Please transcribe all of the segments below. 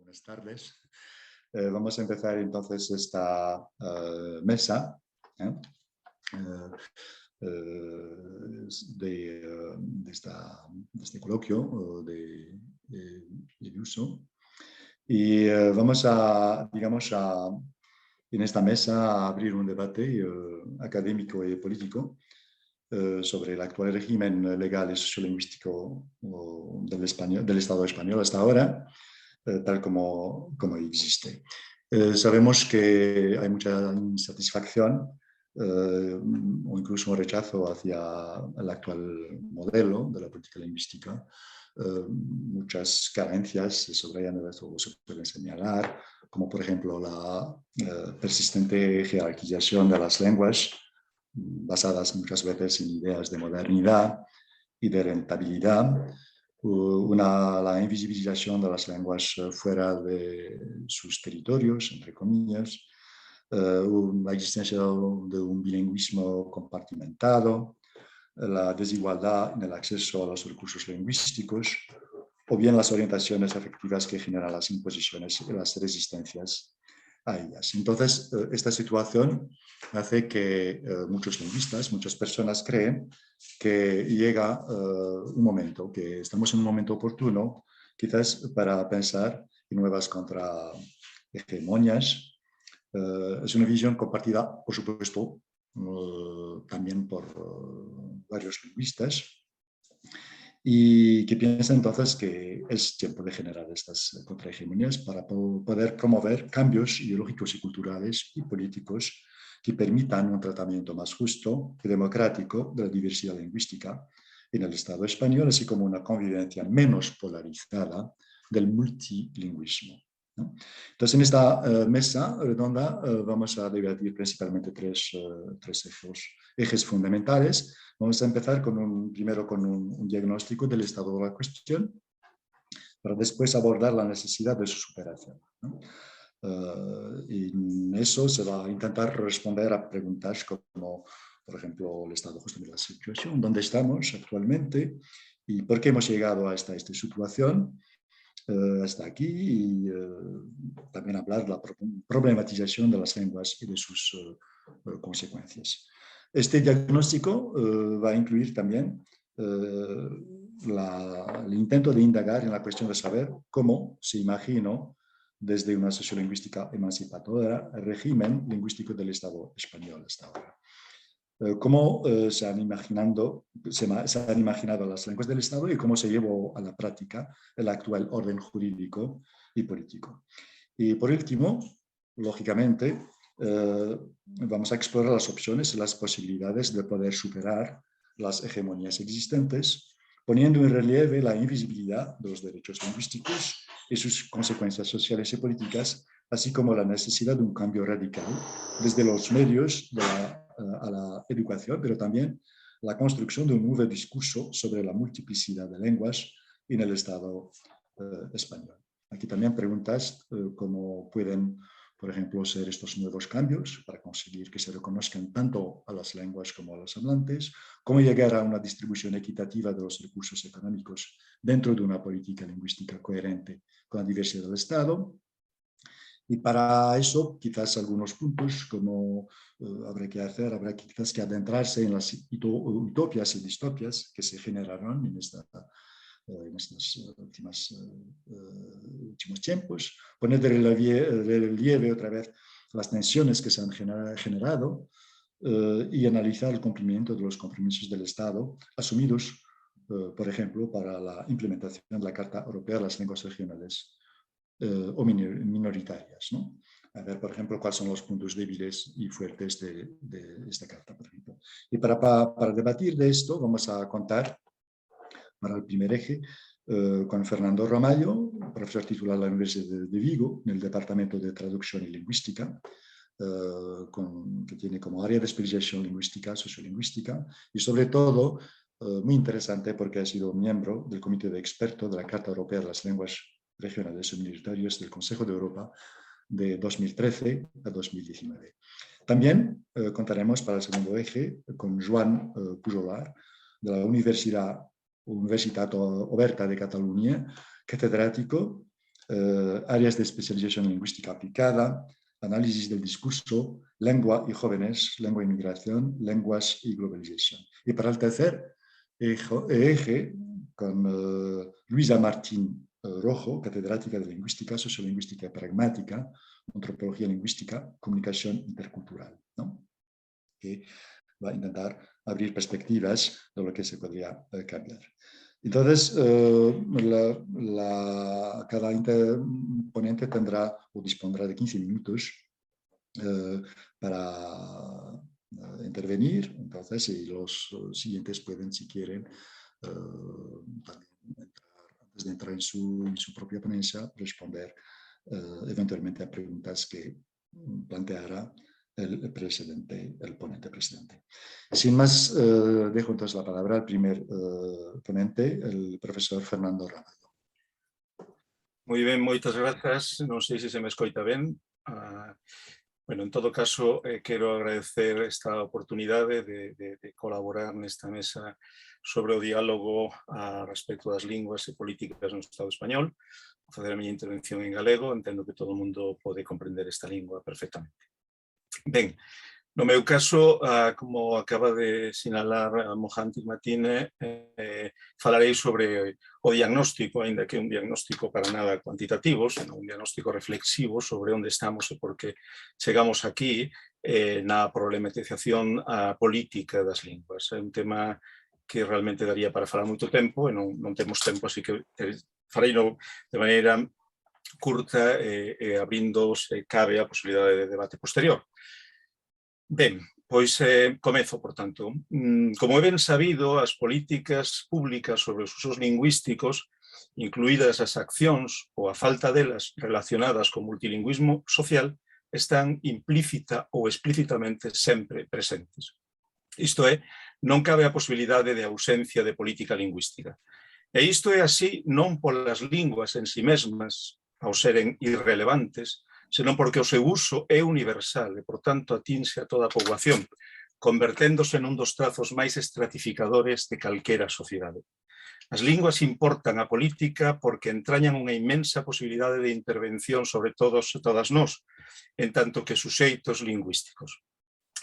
Buenas tardes. Vamos a empezar entonces esta mesa de este coloquio de uso. Y vamos a, en esta mesa a abrir un debate académico y político sobre el actual régimen legal y sociolingüístico del Estado español hasta ahora, tal como existe. Sabemos que hay mucha insatisfacción o incluso un rechazo hacia el actual modelo de la política lingüística. Muchas carencias se subrayan o se pueden señalar, como por ejemplo la persistente jerarquización de las lenguas, basadas muchas veces en ideas de modernidad y de rentabilidad, la invisibilización de las lenguas fuera de sus territorios, entre comillas, la existencia de un bilingüismo compartimentado, la desigualdad en el acceso a los recursos lingüísticos, o bien las orientaciones afectivas que generan las imposiciones y las resistencias a ellas. Entonces, esta situación hace que muchos lingüistas, muchas personas creen que llega un momento, que estamos en un momento oportuno, quizás para pensar en nuevas contrahegemonias. Es una visión compartida, por supuesto, también por varios lingüistas, y que piensa entonces que es tiempo de generar estas contrahegemonías para poder promover cambios ideológicos y culturales y políticos que permitan un tratamiento más justo y democrático de la diversidad lingüística en el Estado español, así como una convivencia menos polarizada del multilingüismo, ¿no? Entonces, en esta mesa redonda vamos a debatir principalmente tres ejes fundamentales. Vamos a empezar primero con un diagnóstico del estado de la cuestión, para después abordar la necesidad de su superación, ¿no? Y en eso se va a intentar responder a preguntas como, por ejemplo, el estado justo de la situación, dónde estamos actualmente y por qué hemos llegado a esta situación hasta aquí, y también hablar de la problematización de las lenguas y de sus consecuencias. Este diagnóstico va a incluir también el intento de indagar en la cuestión de saber cómo se imaginó desde una sociolingüística emancipadora el régimen lingüístico del Estado español hasta ahora. Cómo se han imaginado las lenguas del Estado y cómo se llevó a la práctica el actual orden jurídico y político. Y por último, lógicamente, vamos a explorar las opciones y las posibilidades de poder superar las hegemonías existentes, poniendo en relieve la invisibilidad de los derechos lingüísticos y sus consecuencias sociales y políticas, así como la necesidad de un cambio radical desde los medios a la educación, pero también la construcción de un nuevo discurso sobre la multiplicidad de lenguas en el Estado español. Aquí también preguntas cómo pueden, por ejemplo, ser estos nuevos cambios para conseguir que se reconozcan tanto a las lenguas como a los hablantes, cómo llegar a una distribución equitativa de los recursos económicos dentro de una política lingüística coherente con la diversidad del Estado. Y para eso, quizás algunos puntos, como habrá quizás que adentrarse en las utopias y distopias que se generaron en estos últimos tiempos, poner de relieve otra vez las tensiones que se han generado y analizar el cumplimiento de los compromisos del Estado asumidos, por ejemplo, para la implementación de la Carta Europea de las Lenguas Regionales o minoritarias, ¿no? A ver, por ejemplo, cuáles son los puntos débiles y fuertes de esta carta, por ejemplo. Y para debatir de esto vamos a contar, para el primer eje, con Fernando Ramallo, profesor titular de la Universidad de Vigo, en el Departamento de Traducción y Lingüística, que tiene como área de especialización lingüística, sociolingüística, y sobre todo, muy interesante porque ha sido miembro del Comité de Expertos de la Carta Europea de las Lenguas Regionales y Minoritarias del Consejo de Europa de 2013 a 2019. También contaremos para el segundo eje con Joan Pujolar, de la Universitat Oberta de Catalunya, catedrático áreas de especialización lingüística aplicada, análisis del discurso, lengua y jóvenes, lengua y migración, lenguas y globalización. Y para el tercer eje, con Luisa Martín Rojo, catedrática de lingüística, sociolingüística pragmática, antropología lingüística, comunicación intercultural, ¿no? Que va a intentar abrir perspectivas de lo que se podría cambiar. Entonces, cada ponente tendrá o dispondrá de 15 minutos para intervenir. Entonces, y los siguientes pueden, si quieren, también antes de entrar en su propia ponencia, responder eventualmente a preguntas que planteará el ponente presidente. Sin más, dejo entonces la palabra al primer ponente, el profesor Fernando Ramallo. Moi ben, moitas grazas. Non sei se me escoita ben. Bueno, en todo caso, quero agradecer esta oportunidade de colaborar nesta mesa sobre o diálogo a respecto das linguas e políticas no Estado español. Vou facer a miña intervención en galego, entendo que todo o mundo pode comprender esta lingua perfectamente. Ben, no meu caso, como acaba de sinalar Mohanty Matine, falarei sobre o diagnóstico, aínda que un diagnóstico para nada cuantitativo, senón un diagnóstico reflexivo sobre onde estamos e por que chegamos aquí na problematización política das linguas. É un tema que realmente daría para falar moito tempo e non temos tempo, así que farei de maneira curta e abrindo, se cabe, a posibilidade de debate posterior. Ben, pois comezo, por tanto. Como é ben sabido, as políticas públicas sobre os usos lingüísticos, incluídas as accións ou a falta delas relacionadas co multilingüismo social, están implícita ou explícitamente sempre presentes. Isto é, non cabe a posibilidade de ausencia de política lingüística. E isto é así non polas linguas en si mesmas, ao seren irrelevantes, senón porque o seu uso é universal e, por tanto, atinse a toda a poboación, converténdose nun dos trazos máis estratificadores de calquera sociedade. As linguas importan a política porque entrañan unha inmensa posibilidade de intervención sobre todos e todas nós, en tanto que suxeitos lingüísticos.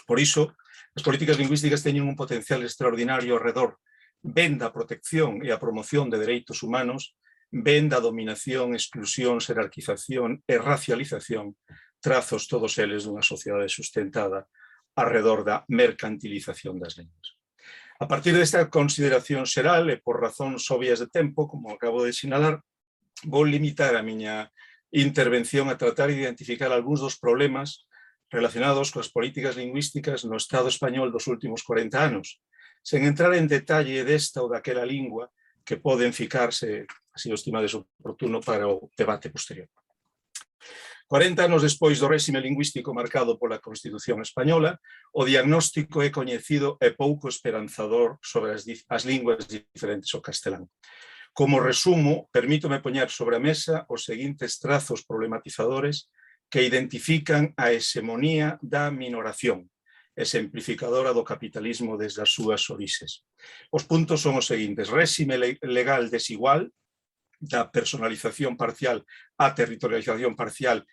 Por iso, as políticas lingüísticas teñen un potencial extraordinario ao redor, ben da protección e a promoción de dereitos humanos, ben da dominación, exclusión, jerarquización e racialización, trazos todos eles dunha sociedade sustentada arredor da mercantilización das linguas. A partir desta consideración xeral e por razóns obvias de tempo, como acabo de sinalar, vou limitar a miña intervención a tratar de identificar algúns dos problemas relacionados coas políticas lingüísticas no Estado español dos últimos 40 anos, sen entrar en detalle desta ou daquela lingua que poden ficarse, así o estimades oportuno, para o debate posterior. 40 anos despois do réxime lingüístico marcado pola Constitución española, o diagnóstico é coñecido e pouco esperanzador sobre as linguas diferentes ao castelán. Como resumo, permítome poñer sobre a mesa os seguintes trazos problematizadores que identifican a hexemonía da minoración, exemplificadora do capitalismo desde as súas orixes. Os puntos son os seguintes: réxime legal desigual, da personalización parcial á territorialización parcial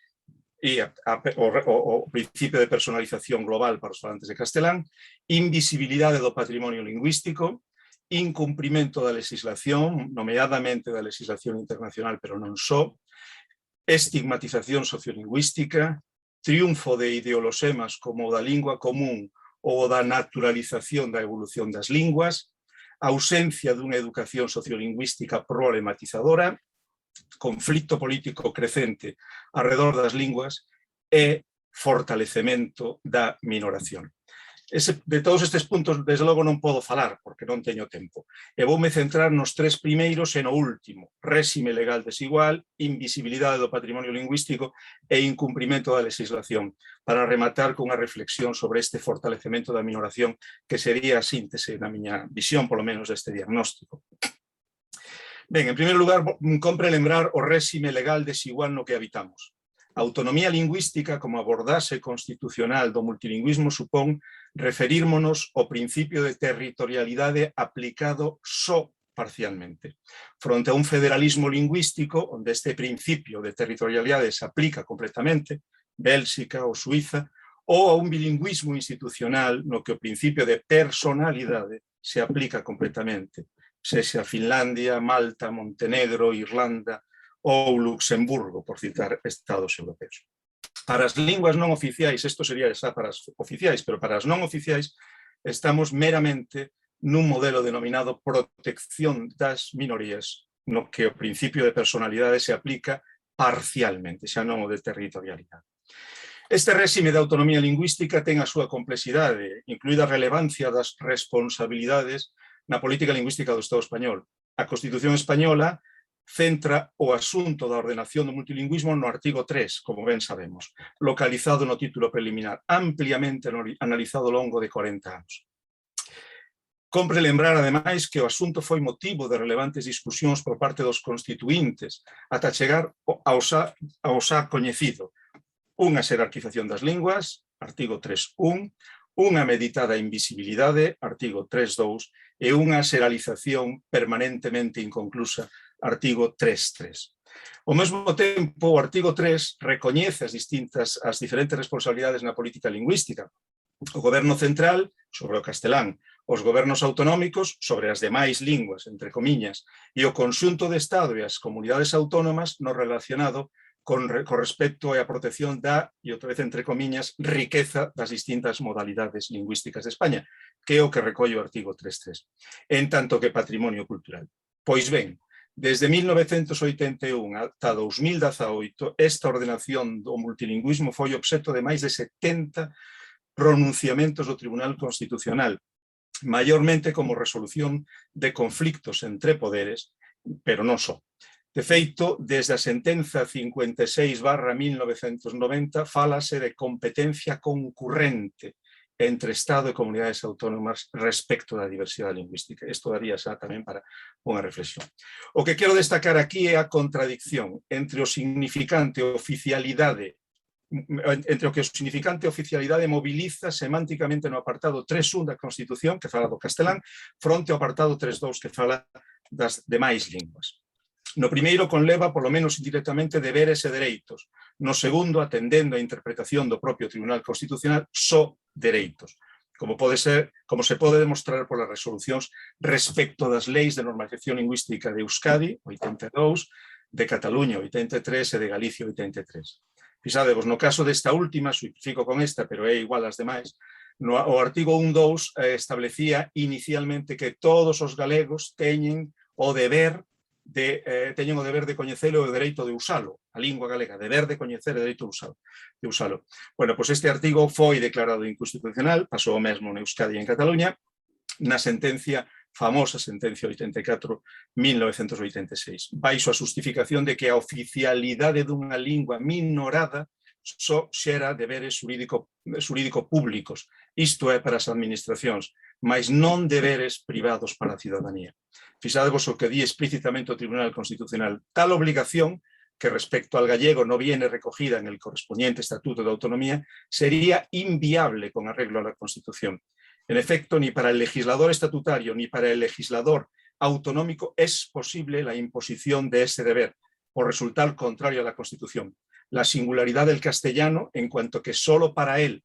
e o principio de personalización global para os falantes de castelán, invisibilidade do patrimonio lingüístico, incumprimento da legislación, nomeadamente da legislación internacional, pero non só, estigmatización sociolingüística, triunfo de ideoloxemas como o da lingua común ou da naturalización da evolución das linguas, ausencia dunha educación sociolingüística problematizadora, conflito político crecente arredor das linguas e fortalecemento da minoración. De todos estes puntos, desde logo, non podo falar, porque non teño tempo. E voume centrar nos tres primeiros e no último: réxime legal desigual, invisibilidade do patrimonio lingüístico e incumprimento da legislación, para rematar cunha reflexión sobre este fortalecemento da minoración, que sería a síntese, na miña visión, polo menos, deste diagnóstico. Ben, en primeiro lugar, compre lembrar o réxime legal desigual no que habitamos. A autonomía lingüística como abordaxe constitucional do multilingüismo supón referírmonos ao principio de territorialidade aplicado só parcialmente. Fronte a un federalismo lingüístico, onde este principio de territorialidade se aplica completamente, Bélxica ou Suiza, ou a un bilingüismo institucional no que o principio de personalidade se aplica completamente, sexa Finlandia, Malta, Montenegro, Irlanda ou Luxemburgo, por citar estados europeos. Para as linguas non oficiais, isto sería xa para as oficiais, pero para as non oficiais estamos meramente nun modelo denominado protección das minorías, no que o principio de personalidade se aplica parcialmente, xa non o de territorialidade. Este réxime de autonomía lingüística ten a súa complexidade, incluída a relevancia das responsabilidades na política lingüística do Estado español. A Constitución española centra o asunto da ordenación do multilingüismo no artigo 3, como ben sabemos, localizado no título preliminar, ampliamente analizado ao longo de 40 anos. Compre lembrar, ademais, que o asunto foi motivo de relevantes discusións por parte dos constituíntes ata chegar ao xa coñecido unha xerarquización das linguas, artigo 3.1, unha meditada invisibilidade, artigo 3.2, e unha xeralización permanentemente inconclusa, artigo 3.3. Ao mesmo tempo, o artigo 3 recoñece as diferentes responsabilidades na política lingüística. O goberno central sobre o castelán, os gobernos autonómicos sobre as demais linguas, entre comiñas, e o conxunto de Estado e as comunidades autónomas no relacionado con respecto á protección da, e outra vez entre comiñas, riqueza das distintas modalidades lingüísticas de España, que é o que recolle o artigo 3.3, en tanto que patrimonio cultural. Pois ben, desde 1981 ata 2018, esta ordenación do multilingüismo foi obxecto de máis de 70 pronunciamentos do Tribunal Constitucional, maiormente como resolución de conflictos entre poderes, pero non só. De feito, desde a sentenza 56/1990 fálase de competencia concurrente entre Estado e comunidades autónomas respecto da diversidade lingüística. Isto daría xa tamén para unha reflexión. O que quero destacar aquí é a contradicción entre o significante oficialidade moviliza semánticamente no apartado 3.1 da Constitución, que fala do castelán, fronte ao apartado 3.2, que fala das demais linguas. No primeiro conleva, polo menos indirectamente, deberes e dereitos. No segundo, atendendo a interpretación do propio Tribunal Constitucional, só dereitos. Como se pode demostrar polas resolucións respecto das leis de normalización lingüística de Euskadi, 82, de Cataluña, 83, e de Galicia, 83. Fixadevos, no caso desta última, simplifico con esta, pero é igual ás demais, o artigo 1.2 establecía inicialmente que todos os galegos teñen o deber de coñecelo e o dereito de usalo, a lingua galega, deber de coñecer e dereito de usalo. Bueno, pois este artigo foi declarado inconstitucional, pasou o mesmo en Euskadi e en Cataluña, na famosa sentencia 84/1986, baixo a justificación de que a oficialidade dunha lingua minorada só xera deberes xurídico públicos, isto é para as administracións, mas non deberes privados para a cidadanía. Fixadevos o que di explícitamente o Tribunal Constitucional. Tal obligación, que respecto al gallego no viene recogida en el correspondiente Estatuto de Autonomía, sería inviable con arreglo a la Constitución. En efecto, ni para el legislador estatutario ni para el legislador autonómico es posible la imposición de ese deber, por resultar contrario a la Constitución. La singularidad del castellano, en cuanto que solo para él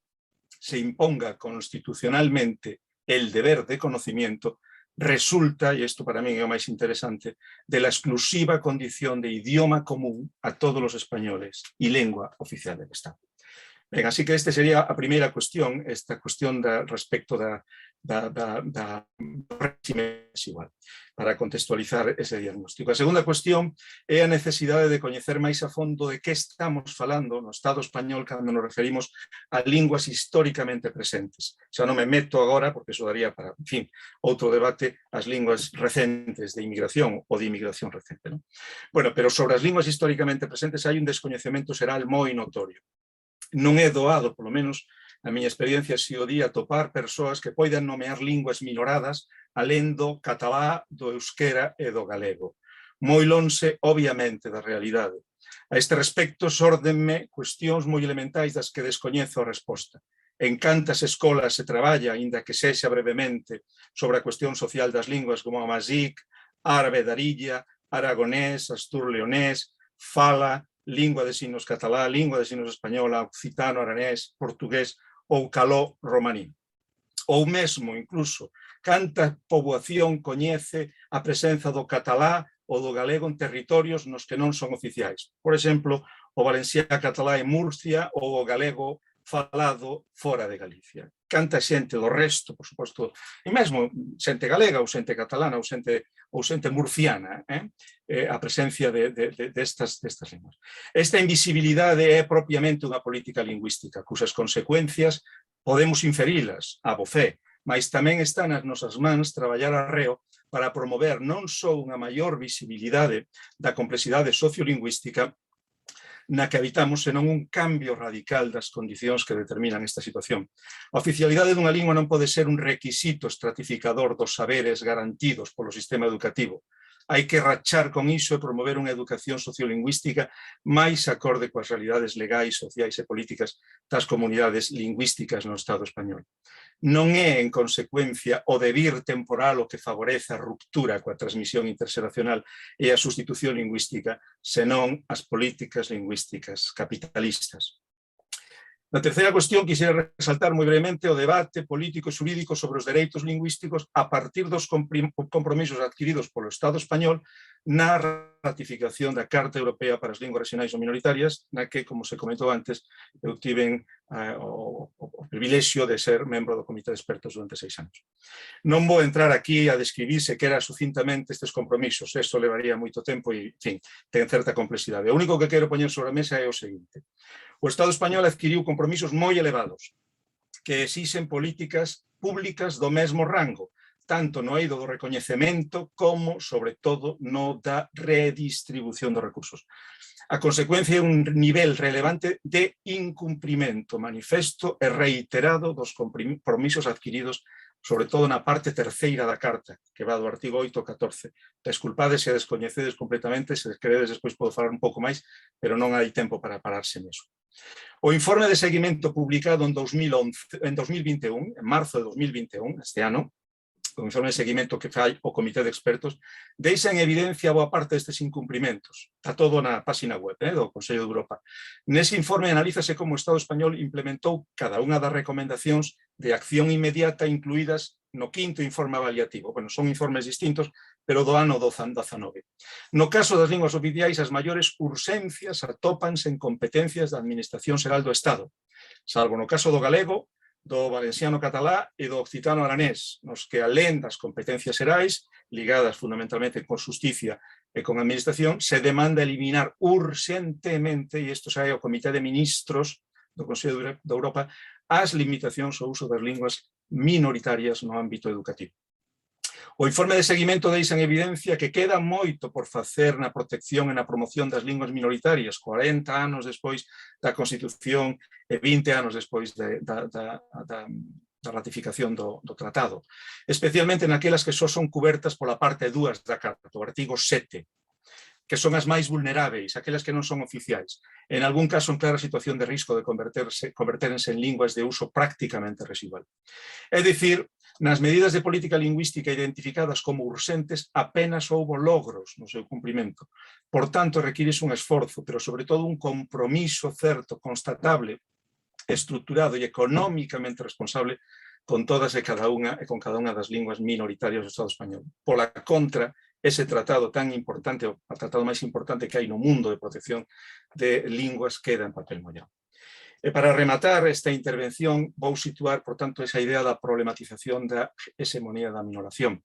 se imponga constitucionalmente el deber de conocimiento, resulta, y esto para mí es lo más interesante, de la exclusiva condición de idioma común a todos los españoles y lengua oficial del Estado. Ben, así que esta sería a primeira cuestión, esta cuestión respecto da réxime desigual, para contextualizar ese diagnóstico. A segunda cuestión é a necesidade de coñecer máis a fondo de que estamos falando no Estado español cando nos referimos a linguas históricamente presentes. Xa non me meto agora, porque eso daría para, en fin, outro debate, as linguas recentes de inmigración ou de inmigración recente, non? Bueno, pero sobre as linguas históricamente presentes hai un descoñecemento xeral moi notorio. Non é doado, polo menos, a miña experiencia si o día topar persoas que poidan nomear linguas minoradas alén do catalá, do euskera e do galego. Moi lonxe, obviamente, da realidade. A este respecto, xórdenme cuestións moi elementais das que descoñezo a resposta. En cantas escolas se traballa, aínda que sexa brevemente, sobre a cuestión social das linguas como a MASIC, árabe da Illa, aragonés, astur-leonés, fala, lingua de signos catalá, lingua de signos española, occitano, aranés, portugués ou caló romaní. Ou mesmo, incluso, canta poboación coñece a presenza do catalá ou do galego en territorios nos que non son oficiais. Por exemplo, o valenciá catalá en Murcia ou o galego falado fora de Galicia. Canta xente do resto, por suposto, e mesmo xente galega ou xente catalana ou xente murciana, a presencia destas linguas. Esta invisibilidade é propiamente unha política lingüística, cusas consecuencias podemos inferilas a bo fe, mas tamén está nas nosas mans traballar arreo para promover non só unha maior visibilidade da complexidade sociolingüística na que habitamos, senón un cambio radical das condicións que determinan esta situación. A oficialidade dunha lingua non pode ser un requisito estratificador dos saberes garantidos polo sistema educativo. Hai que rachar con iso e promover unha educación sociolingüística máis acorde coas realidades legais, sociais e políticas das comunidades lingüísticas no Estado español. Non é, en consecuencia, o devir temporal o que favorece a ruptura coa transmisión interxeracional e a sustitución lingüística, senón as políticas lingüísticas capitalistas. Na terceira cuestión, quixera resaltar moi brevemente o debate político e xurídico sobre os dereitos lingüísticos a partir dos compromisos adquiridos polo Estado español na ratificación da Carta Europea para as Linguas Regionais ou Minoritarias, na que, como se comentou antes, eu tiven o privilexio de ser membro do Comité de Expertos durante 6 anos. Non vou entrar aquí a describir sequera sucintamente estes compromisos, isto levaría moito tempo e, en fin, ten certa complexidade. O único que quero poñer sobre a mesa é o seguinte. O Estado español adquiriu compromisos moi elevados que exixen políticas públicas do mesmo rango, tanto no eido do recoñecemento como, sobre todo, no da redistribución dos recursos. A consecuencia é un nivel relevante de incumprimento manifesto e reiterado dos compromisos adquiridos, sobre todo na parte terceira da Carta, que va do artigo 8 ao 14. Desculpades se a descoñecedes completamente, se queredes despois podo falar un pouco máis, pero non hai tempo para pararse niso. O informe de seguimento publicado en 2021, en marzo de 2021, este ano, o informe de seguimento que fai o Comité de Expertos, deixa en evidencia boa parte destes incumprimentos. Está todo na página web do Consello de Europa. Nese informe analízase como o Estado español implementou cada unha das recomendacións de acción inmediata incluídas no quinto informe avaliativo. Bueno, son informes distintos, pero do ano 2019. No caso das linguas oficiais, as maiores urxencias atópanse en competencias da Administración Xeral do Estado, salvo no caso do galego, do valenciano catalá e do occitano aranés, nos que, alén das competencias xerais, ligadas fundamentalmente con xusticia e con administración, se demanda eliminar urxentemente, e isto sae ao Comité de Ministros do Consello de Europa, as limitacións ao uso das linguas minoritarias no ámbito educativo. O informe de seguimento deixa en evidencia que queda moito por facer na protección e na promoción das linguas minoritarias, 40 anos despois da Constitución e 20 anos despois da ratificación do tratado, especialmente naquelas que só son cubertas pola parte 2 da Carta, o artigo 7, que son as máis vulneráveis, aquelas que non son oficiais, en algún caso en clara situación de risco de convertérense en linguas de uso prácticamente residual. É dicir, nas medidas de política lingüística identificadas como urxentes, apenas houbo logros no seu cumprimento. Por tanto, requírese un esforzo, pero sobre todo un compromiso certo, constatable, estruturado e económicamente responsable con todas e cada unha e con cada unha das linguas minoritarias do Estado español. Pola contra, ese tratado tan importante, o tratado máis importante que hai no mundo de protección de linguas, queda en papel mollado. E para rematar esta intervención, vou situar, por tanto, esa idea da problematización da hexemonía da minoración.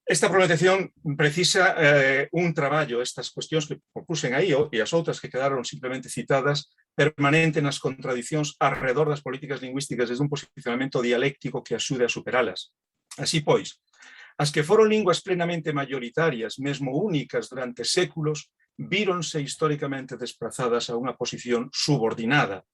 Esta problematización precisa un traballo, estas cuestións que propuxen aí e as outras que quedaron simplemente citadas, permanente nas contradicións alrededor das políticas lingüísticas desde un posicionamento dialéctico que axude a superalas. Así pois, as que foron linguas plenamente maioritarias, mesmo únicas durante séculos, víronse históricamente desplazadas a unha posición subordinada,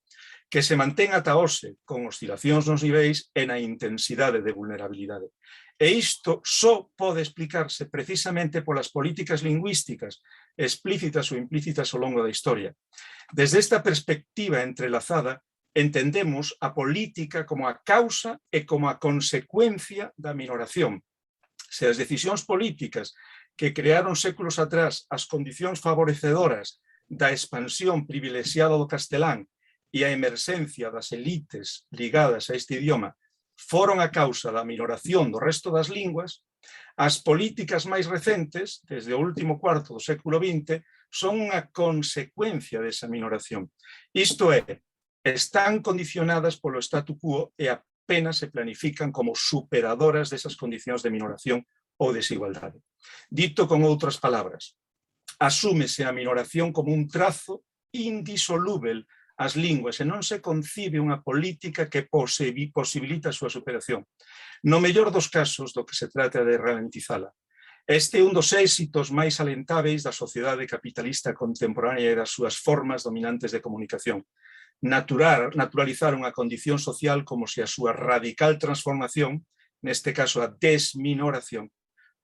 que se mantén ata hoxe con oscilacións nos niveis e na intensidade de vulnerabilidade. E isto só pode explicarse precisamente polas políticas lingüísticas explícitas ou implícitas ao longo da historia. Desde esta perspectiva entrelazada, entendemos a política como a causa e como a consecuencia da minoración, Se as decisións políticas que crearon séculos atrás as condicións favorecedoras da expansión privilexiada do castelán e a emerxencia das elites ligadas a este idioma foron a causa da minoración do resto das linguas, as políticas máis recentes, desde o último cuarto do século XX, son unha consecuencia desa minoración. Isto é, están condicionadas polo statu quo e apenas se planifican como superadoras desas condicións de minoración ou desigualdade. Dito con outras palabras, asúmese a minoración como un trazo indisolúvel ás linguas e non se concibe unha política que posibilita a súa superación. No mellor dos casos, do que se trata de ralentizala. Este é un dos éxitos máis alentáveis da sociedade capitalista contemporánea e das súas formas dominantes de comunicación. Naturalizar unha condición social como se a súa radical transformación, neste caso a desminoración,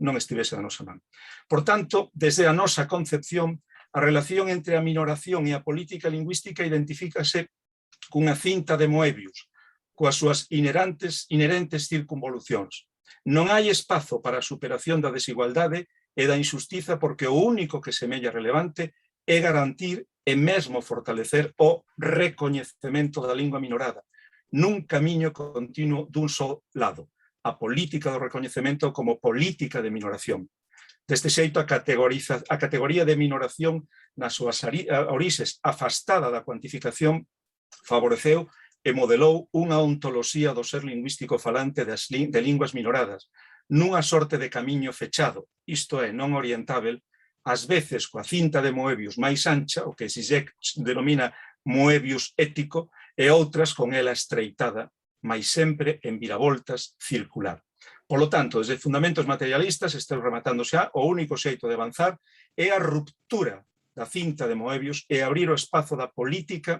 non estivese na nosa man. Por tanto, desde a nosa concepción, a relación entre a minoración e a política lingüística identifícase cunha cinta de Moebius, coas súas inherentes circunvolucións. Non hai espazo para a superación da desigualdade e da injustiza porque o único que semella relevante é garantir e mesmo fortalecer o recoñecemento da lingua minorada, nun camiño continuo dun só lado, a política do recoñecemento como política de minoración. Deste xeito, a categoría de minoración nas súas orixes afastada da cuantificación favoreceu e modelou unha ontoloxía do ser lingüístico falante de linguas minoradas, nunha sorte de camiño fechado, isto é, non orientável, ás veces coa cinta de Moebius máis ancha, o que Zizek denomina Moebius ético, e outras con ela estreitada, mais sempre en viravoltas circular. Polo tanto, desde fundamentos materialistas, estou rematando xa, o único xeito de avanzar é a ruptura da cinta de Moebius e abrir o espazo da política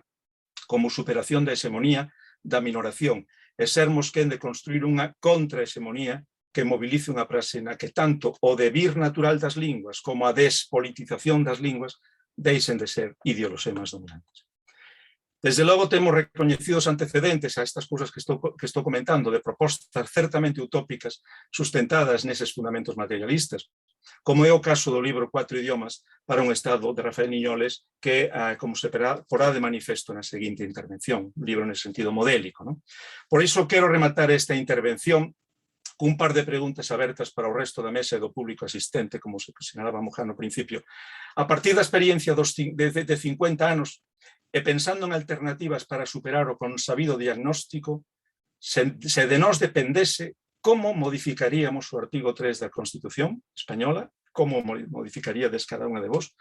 como superación da hexemonía da minoración e sermos quen de construir unha contrahexemonía que movilice unha praxe na que tanto o devir natural das linguas como a despolitización das linguas deixen de ser ideoloxemas dominantes. Desde logo temos recoñecidos antecedentes a estas cousas que estou comentando de propostas certamente utópicas sustentadas neses fundamentos materialistas, como é o caso do libro 4 idiomas para un Estado de Rafael Niñoles, que, como se porá de manifesto na seguinte intervención, un libro nese sentido modélico. Por iso quero rematar esta intervención cun par de preguntas abertas para o resto da mesa e do público asistente, como se sinalaba Mohan no principio. A partir da experiencia de 50 anos e pensando en alternativas para superar o consabido diagnóstico, se de nós dependese, como modificaríamos o artigo 3 da Constitución española, como modificaríades cada unha de vos.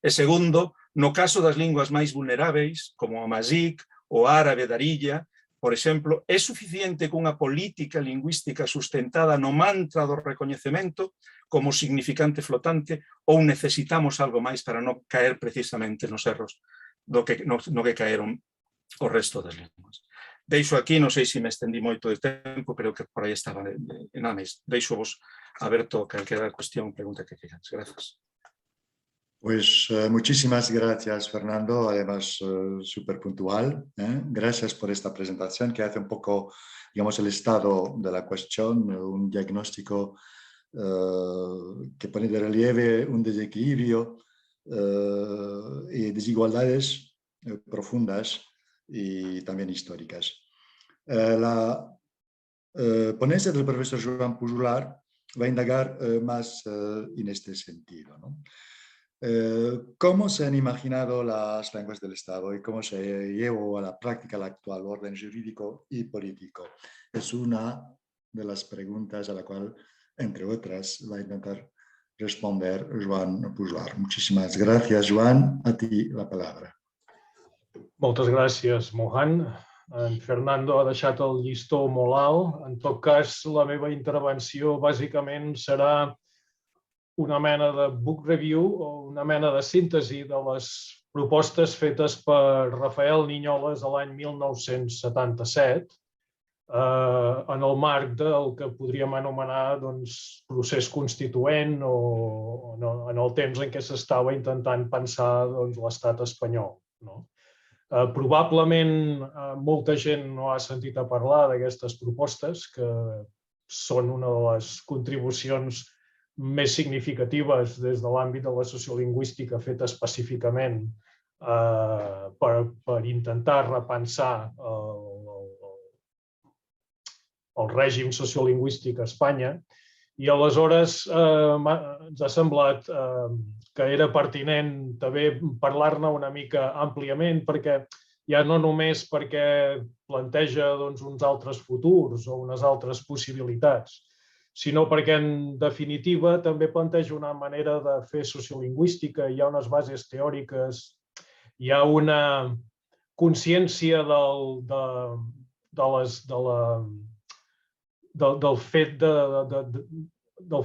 E segundo, no caso das linguas máis vulneráveis, como o amazic, o árabe da Arilla, por exemplo, é suficiente cunha política lingüística sustentada no mantra do recoñecemento como significante flotante ou necesitamos algo máis para non caer precisamente nos erros no que caeron o resto das linguas. Deixo aquí, non sei se me estendí moito de tempo, pero que por aí estaba nada máis. Deixo vos aberto calquera cuestión, pregunta que queráis. Gracias. Pues muchísimas gracias, Fernando, además súper puntual. Gracias por esta presentación que hace un poco, digamos, el estado de la cuestión, un diagnóstico que pone de relieve un desequilibrio y desigualdades profundas y también históricas. La ponencia del profesor Joan Pujolar va a indagar más en este sentido, ¿no? ¿Cómo se han imaginado las lenguas del Estado y cómo se llevó a la práctica el actual orden jurídico y político? Es una de las preguntas a la cual, entre otras, va a intentar responder Joan Pujolar. Muchísimas gracias, Joan. A ti la palabra. Moltes gràcies, Mohan. En Fernando ha deixat el llistó molt alt. En tot cas, la meva intervenció bàsicament serà una mena de book review o una mena de síntesi de les propostes fetes per Rafael Niñoles l'any 1977 en el marc del que podríem anomenar procés constituent o en el temps en què s'estava intentant pensar l'estat espanyol. Probablement molta gent no ha sentit a parlar d'aquestes propostes que són una de les contribucions més significatives des de l'àmbit de la sociolingüística feta específicament per intentar repensar el règim sociolingüístic a Espanya. I aleshores ens ha semblat que era pertinent també parlar-ne una mica àmpliament, perquè ja no només perquè planteja uns altres futurs o unes altres possibilitats, sinó perquè, en definitiva, també planteja una manera de fer sociolingüística, hi ha unes bases teòriques, hi ha una consciència del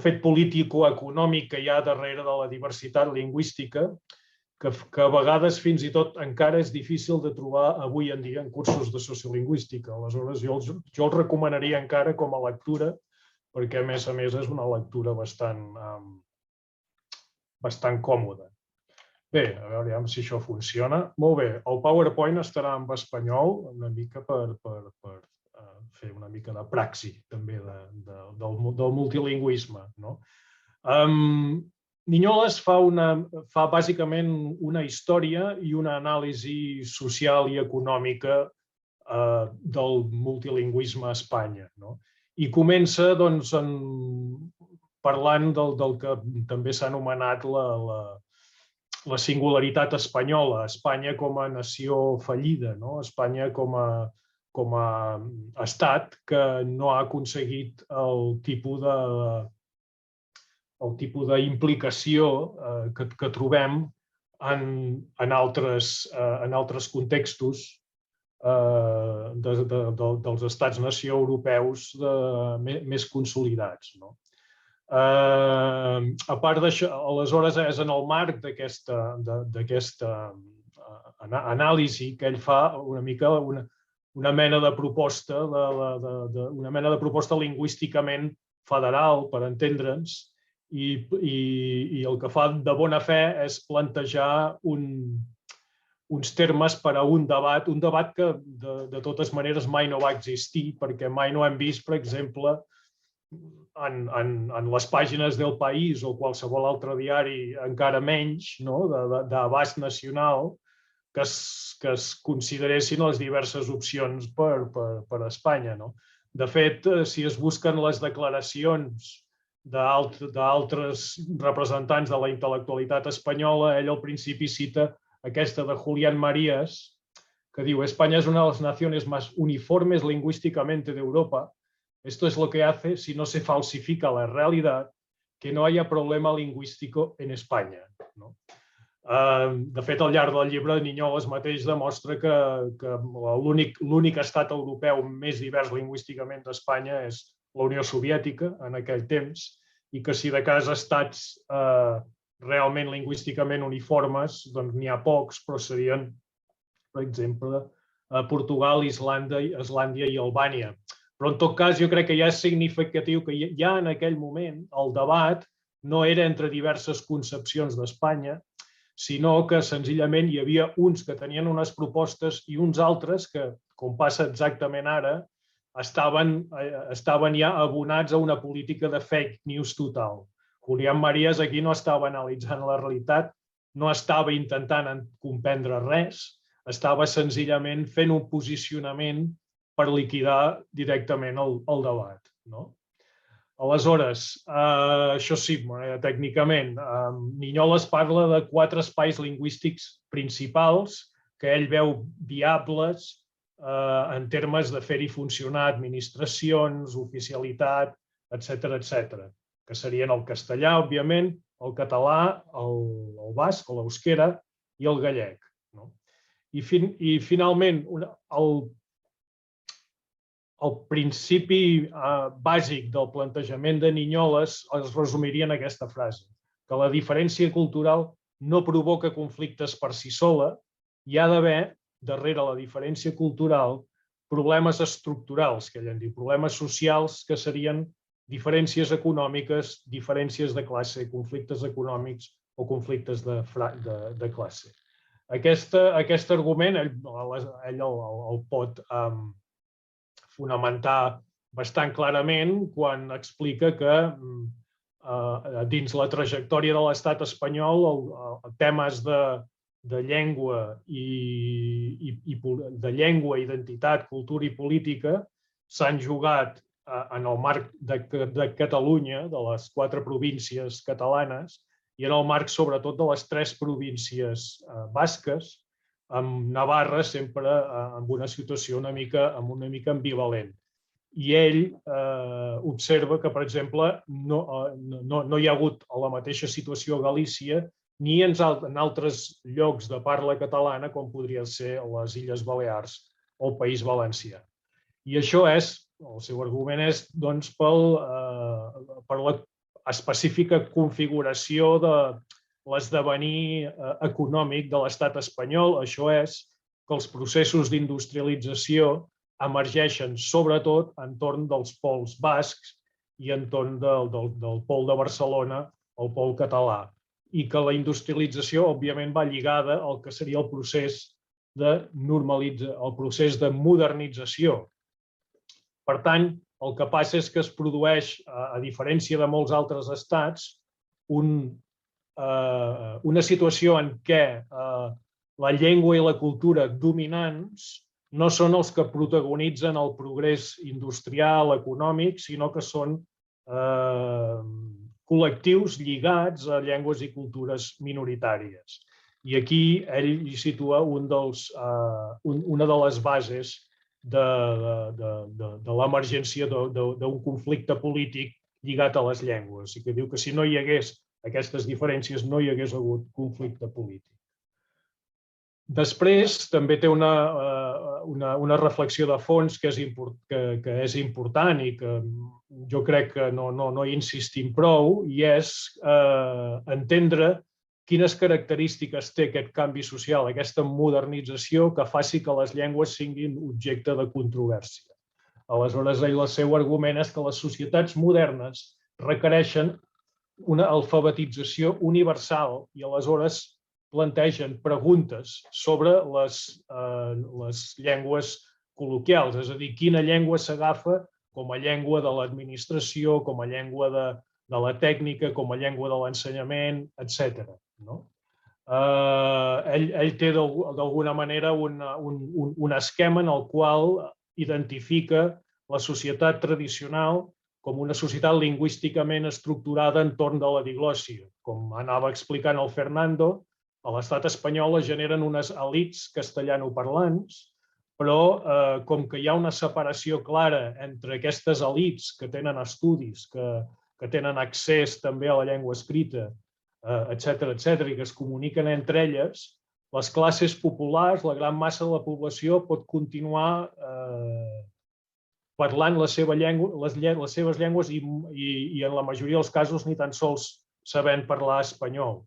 fet político-econòmic que hi ha darrere de la diversitat lingüística, que a vegades fins i tot encara és difícil de trobar avui en dia en cursos de sociolingüística. Aleshores, jo els recomanaria encara com a lectura, perquè a més és una lectura bastant còmoda. Bé, a veure si això funciona. Molt bé, el PowerPoint estarà en espanyol, una mica per fer una mica de praxi també del multilingüisme. Niñoles fa bàsicament una història i una anàlisi social i econòmica del multilingüisme a Espanya. I comença parlant del que també s'ha anomenat la singularitat espanyola, Espanya com a nació fallida, Espanya com a estat que no ha aconseguit el tipus d'implicació que trobem en altres contextos dels estats-nació europeus més consolidats. A part d'això, aleshores és en el marc d'aquesta anàlisi que ell fa una mica una mena de proposta lingüísticament federal, per entendre'ns, i el que fa de bona fe és plantejar uns termes per a un debat que de totes maneres mai no va existir, perquè mai no hem vist, per exemple, en les pàgines del País o qualsevol altre diari, encara menys, d'abast nacional, que es consideressin les diverses opcions per a Espanya. De fet, si es busquen les declaracions d'altres representants de la intel·lectualitat espanyola, ell al principi cita aquesta de Julián Marías, que diu: España es una de las naciones más uniformes lingüísticamente de Europa. Esto es lo que hace, si no se falsifica la realidad, que no haya problema lingüístico en España. De fet, al llarg del llibre, Niñoles mateix demostra que l'únic estat europeu més divers lingüísticament d'Espanya és la Unió Soviètica en aquell temps, i que si de cas estats realment lingüísticament uniformes, doncs n'hi ha pocs, però serien, per exemple, Portugal, Islàndia i Albània. Però en tot cas jo crec que ja és significatiu que ja en aquell moment el debat no era entre diverses concepcions d'Espanya, sinó que senzillament hi havia uns que tenien unes propostes i uns altres que, com passa exactament ara, estaven ja abonats a una política de fake news total. Julián Marías aquí no estava analitzant la realitat, no estava intentant comprendre res, estava senzillament fent un posicionament per liquidar directament el debat. Aleshores, això sí, tècnicament, Niñoles parla de 4 espais lingüístics principals que ell veu viables en termes de fer-hi funcionar administracions, oficialitat, etc., que serien el castellà, òbviament, el català, el basc o l'euskera i el gallec. I finalment, el principi bàsic del plantejament de Niñoles es resumiria en aquesta frase, que la diferència cultural no provoca conflictes per si sola, hi ha d'haver, darrere la diferència cultural, problemes estructurals, que ell en diu, problemes socials, que serien diferències econòmiques, diferències de classe, conflictes econòmics o conflictes de classe. Aquest argument ell el pot fonamentar bastant clarament quan explica que dins la trajectòria de l'estat espanyol temes de llengua, identitat, cultura i política s'han jugat en el marc de Catalunya, de les 4 províncies catalanes, i en el marc sobretot de les 3 províncies basques, amb Navarra sempre en una situació una mica ambivalent. I ell observa que, per exemple, no hi ha hagut la mateixa situació a Galícia ni en altres llocs de parla catalana, com podrien ser les Illes Balears o el País Valencià. I això el seu argument és per la específica configuració de l'esdevenir econòmic de l'estat espanyol. Això és que els processos d'industrialització emergeixen sobretot entorn dels pols bascs i entorn del pol de Barcelona, el pol català, i que la industrialització, òbviament, va lligada al que seria el procés de modernització. Per tant, el que passa és que es produeix, a diferència de molts altres estats, una situació en què la llengua i la cultura dominants no són els que protagonitzen el progrés industrial, econòmic, sinó que són col·lectius lligats a llengües i cultures minoritàries. I aquí ell hi situa una de les bases de l'emergència d'un conflicte polític lligat a les llengües, i que diu que si no hi hagués aquestes diferències no hi hagués hagut conflicte polític. Després també té una reflexió de fons que és important i que jo crec que no hi insistim prou, i és entendre quines característiques té aquest canvi social, aquesta modernització que faci que les llengües siguin objecte de controvèrsia. Aleshores, el seu argument és que les societats modernes requereixen una alfabetització universal i aleshores plantegen preguntes sobre les llengües col·loquials, és a dir, quina llengua s'agafa com a llengua de l'administració, com a llengua de la tècnica, com a llengua de l'ensenyament, etc. Ell té d'alguna manera un esquema en el qual identifica la societat tradicional com una societat lingüísticament estructurada entorn de la diglòssia. Com anava explicant el Fernando, a l'estat espanyol es generen unes elits castellanoparlants, però com que hi ha una separació clara entre aquestes elits que tenen estudis, que tenen accés també a la llengua escrita, etc., i que es comuniquen entre elles, les classes populars, la gran massa de la població pot continuar parlant les seves llengües i en la majoria dels casos ni tan sols sabent parlar espanyol.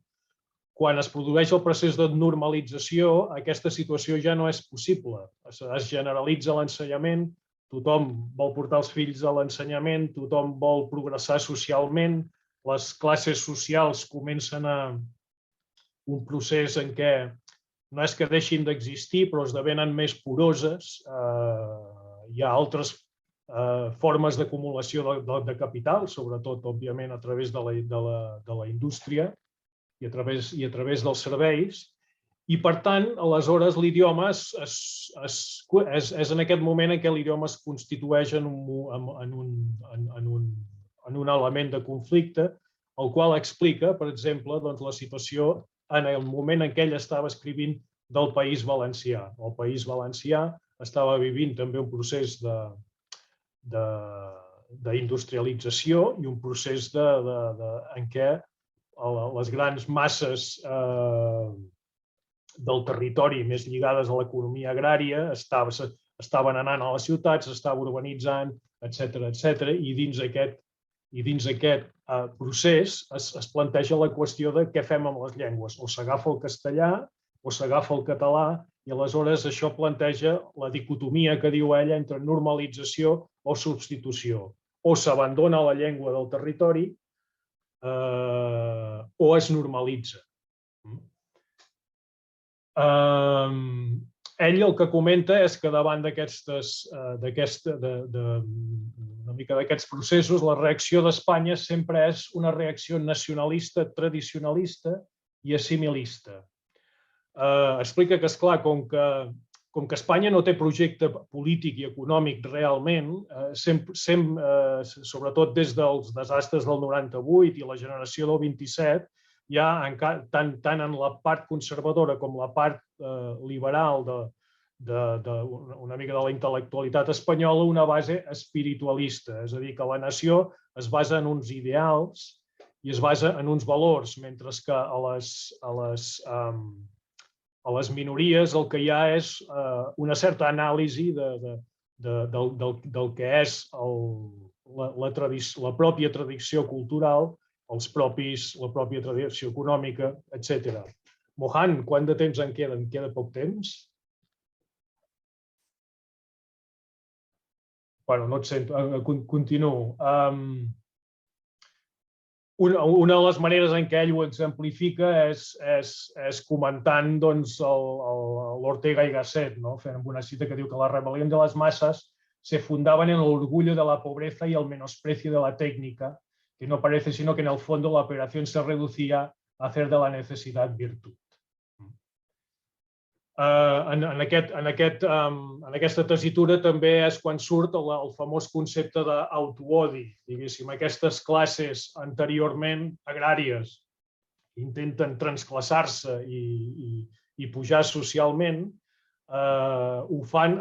Quan es produeix el procés de normalització, aquesta situació ja no és possible. Es generalitza l'ensenyament, tothom vol portar els fills a l'ensenyament, tothom vol progressar socialment, les classes socials comencen un procés en què no és que deixin d'existir, però esdevenen més poroses. Hi ha altres formes d'acumulació de capital, sobretot, òbviament, a través de la indústria i a través dels serveis. I, per tant, aleshores, l'idioma és en aquest moment en què l'idioma es constitueix en un element de conflicte, el qual explica, per exemple, la situació en el moment en què ell estava escrivint del País Valencià. El País Valencià estava vivint també un procés d'industrialització i un procés en què les grans masses del territori més lligades a l'economia agrària estaven anant a les ciutats, s'estava urbanitzant, etc. I dins aquest procés es planteja la qüestió de què fem amb les llengües. O s'agafa el castellà o s'agafa el català, i aleshores això planteja la dicotomia que diu ella entre normalització o substitució. O s'abandona la llengua del territori o es normalitza. Ell el que comenta és que davant d'aquesta mica d'aquests processos, la reacció d'Espanya sempre és una reacció nacionalista, tradicionalista i assimilista. Explica que, esclar, com que Espanya no té projecte polític i econòmic realment, sobretot des dels desastres del 98 i la generació del 27, ja tant en la part conservadora com la part liberal una mica de la intel·lectualitat espanyola, una base espiritualista. És a dir, que la nació es basa en uns ideals i es basa en uns valors, mentre que a les minories el que hi ha és una certa anàlisi del que és la pròpia tradició cultural, la pròpia tradició econòmica, etc. Mohan, quant de temps en queda? En queda poc temps? Bueno, no et sento. Continuo. Una de les maneres en què ell ho exemplifica és comentant l'Ortega y Gasset, fent una cita que diu que la rebelión de las masas se fundaban en el orgullo de la pobreza y el menosprecio de la técnica, que no parece sino que en el fondo la operación se reducía a hacer de la necesidad virtud. En aquesta tessitura també és quan surt el famós concepte d'autoodi. Diguéssim, aquestes classes anteriorment agràries intenten transclassar-se i pujar socialment, ho fan,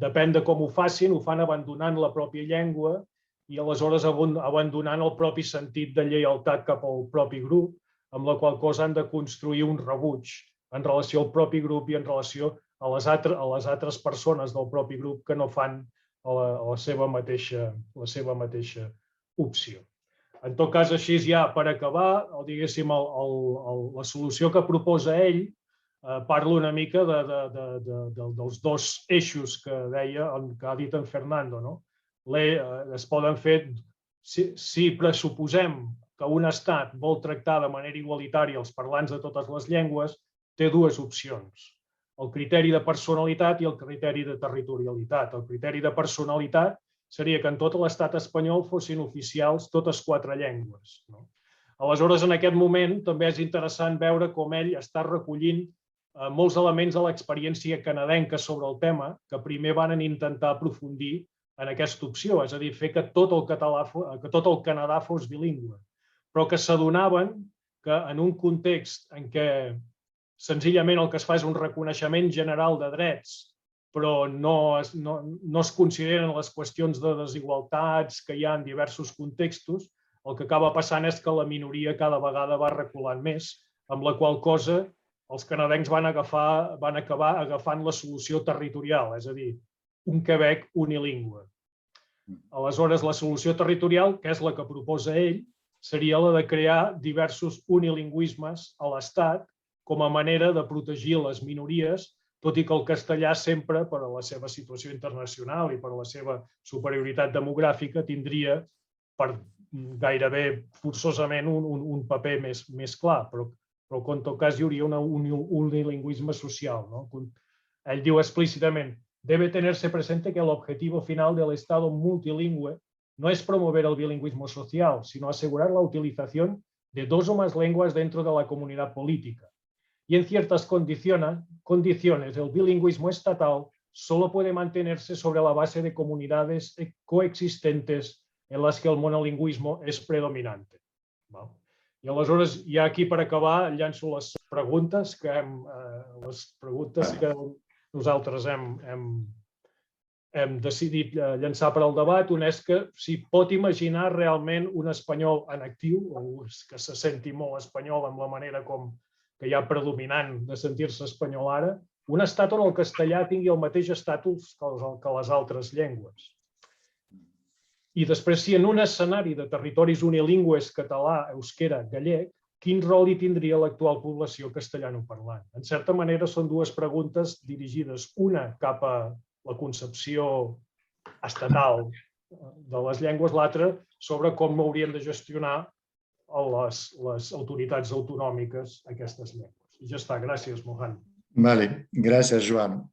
depèn de com ho facin, ho fan abandonant la pròpia llengua i aleshores abandonant el propi sentit de lleialtat cap al propi grup, amb la qual cosa han de construir un rebuig en relació al propi grup i en relació a les altres persones del propi grup que no fan la seva mateixa opció. En tot cas, així ja per acabar, diguéssim, la solució que proposa ell parla una mica dels dos eixos que deia, que ha dit en Fernando. Es poden fer, si pressuposem que un estat vol tractar de manera igualitària els parlants de totes les llengües, té dues opcions, el criteri de personalitat i el criteri de territorialitat. El criteri de personalitat seria que en tot l'estat espanyol fossin oficials totes 4 llengües. Aleshores, en aquest moment, també és interessant veure com ell està recollint molts elements de l'experiència canadenca sobre el tema, que primer van intentar aprofundir en aquesta opció, és a dir, fer que tot el Canadà fos bilingüe, però que s'adonaven que en un context en què senzillament el que es fa és un reconeixement general de drets, però no es consideren les qüestions de desigualtats que hi ha en diversos contextos, el que acaba passant és que la minoria cada vegada va reculant més, amb la qual cosa els canadencs van acabar agafant la solució territorial, és a dir, un Quebec unilingüe. Aleshores, la solució territorial, que és la que proposa ell, seria la de crear diversos unilingüismes a l'Estat com a manera de protegir les minories, tot i que el castellà sempre, per a la seva situació internacional i per a la seva superioritat demogràfica, tindria gairebé forçosament un paper més clar, però en tot cas hi hauria un unilingüisme social. Ell diu explícitament: debe tenerse presente que el objetivo final del Estado multilingüe no es promover el bilingüismo social, sino asegurar la utilización de 2 o más lenguas dentro de la comunidad política. Y en ciertas condiciones el bilingüismo estatal solo puede mantenerse sobre la base de comunidades coexistentes en las que el monolingüismo es predominante. I aleshores, ja aquí per acabar, llanço les preguntes que nosaltres hem decidit llançar per al debat. Un és que si pot imaginar realment un espanyol en actiu, o que se senti molt espanyol amb la manera com que hi ha predominant de sentir-se espanyol ara, un estat on el castellà tingui el mateix estatus que les altres llengües. I després, si en un escenari de territoris unilingües català, euskera, gallec, quin rol hi tindria l'actual població castellanoparlant? En certa manera, són 2 preguntes dirigides, una cap a la concepció estatal de les llengües, l'altra sobre com haurien de gestionar les autoritats autonòmiques aquestes llengües. I ja està. Gràcies, Mohan. Vale, gràcies, Joan.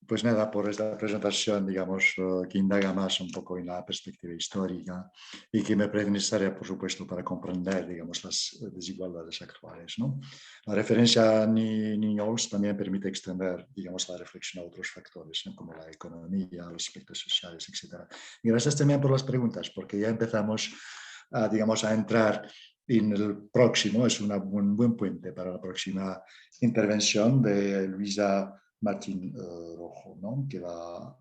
pues nada, por esta presentación, digamos, que indaga más un poco en la perspectiva histórica y que me parece necesaria, por supuesto, para comprender, digamos, las desigualdades actuales, ¿no? La referencia a Niñols también permite extender, digamos, la reflexión a otros factores, ¿no? Como la economía, los aspectos sociales, etc. Y gracias también por las preguntas, porque ya empezamos, digamos, a entrar en el próximo, es un buen puente para la próxima intervención de Luisa Martín Rojo, ¿no? Que va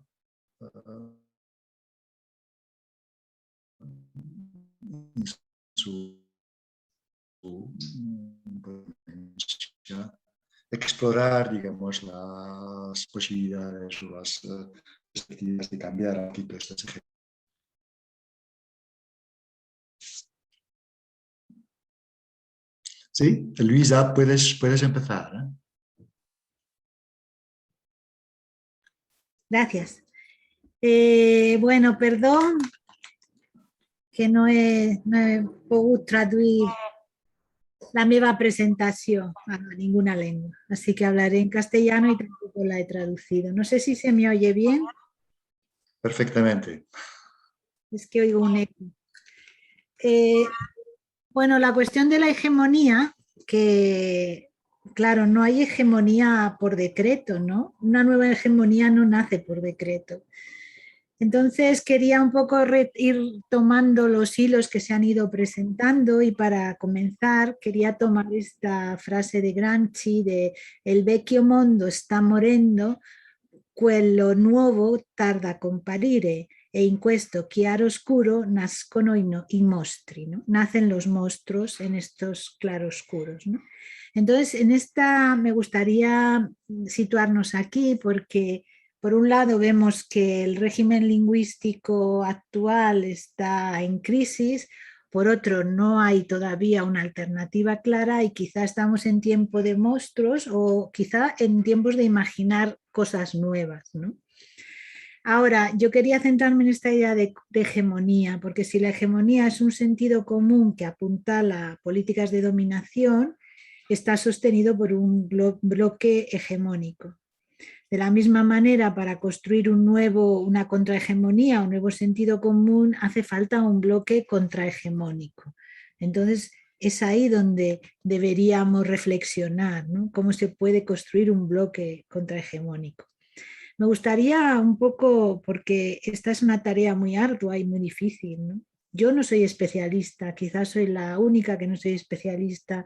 en su explorar, digamos, las posibilidades o las perspectivas de cambiar un poquito esta eje. Sí, Luisa, puedes empezar, ¿eh? Gracias. Bueno, perdón que no he pogut traduir la meva presentación a ninguna lengua, así que hablaré en castellano y tampoco la he traducido. No sé si se me oye bien. Perfectamente. Es que oigo un eco. Bueno, la cuestión de la hegemonía, que claro, no hay hegemonía por decreto, ¿no? Una nueva hegemonía no nace por decreto. Entonces quería un poco ir tomando los hilos que se han ido presentando y para comenzar quería tomar esta frase de Gramsci de el vecchio mondo está morendo, quello nuovo tarda a comparire e in questo chiaroscuro nascono i mostri, ¿no? Nacen los monstruos en estos claroscuros, ¿no? Entonces, en esta me gustaría situarnos aquí porque por un lado vemos que el régimen lingüístico actual está en crisis, por otro no hay todavía una alternativa clara y quizá estamos en tiempo de monstruos o quizá en tiempos de imaginar cosas nuevas, ¿no? Ahora, yo quería centrarme en esta idea de hegemonía, porque si la hegemonía es un sentido común que apuntala a políticas de dominación, está sostenido por un bloque hegemónico. De la misma manera, para construir una contrahegemonía, un nuevo sentido común, hace falta un bloque contrahegemónico. Entonces, es ahí donde deberíamos reflexionar, ¿no? Cómo se puede construir un bloque contrahegemónico. Me gustaría un poco, porque esta es una tarea muy ardua y muy difícil, ¿no? Yo no soy especialista, quizás soy la única que no soy especialista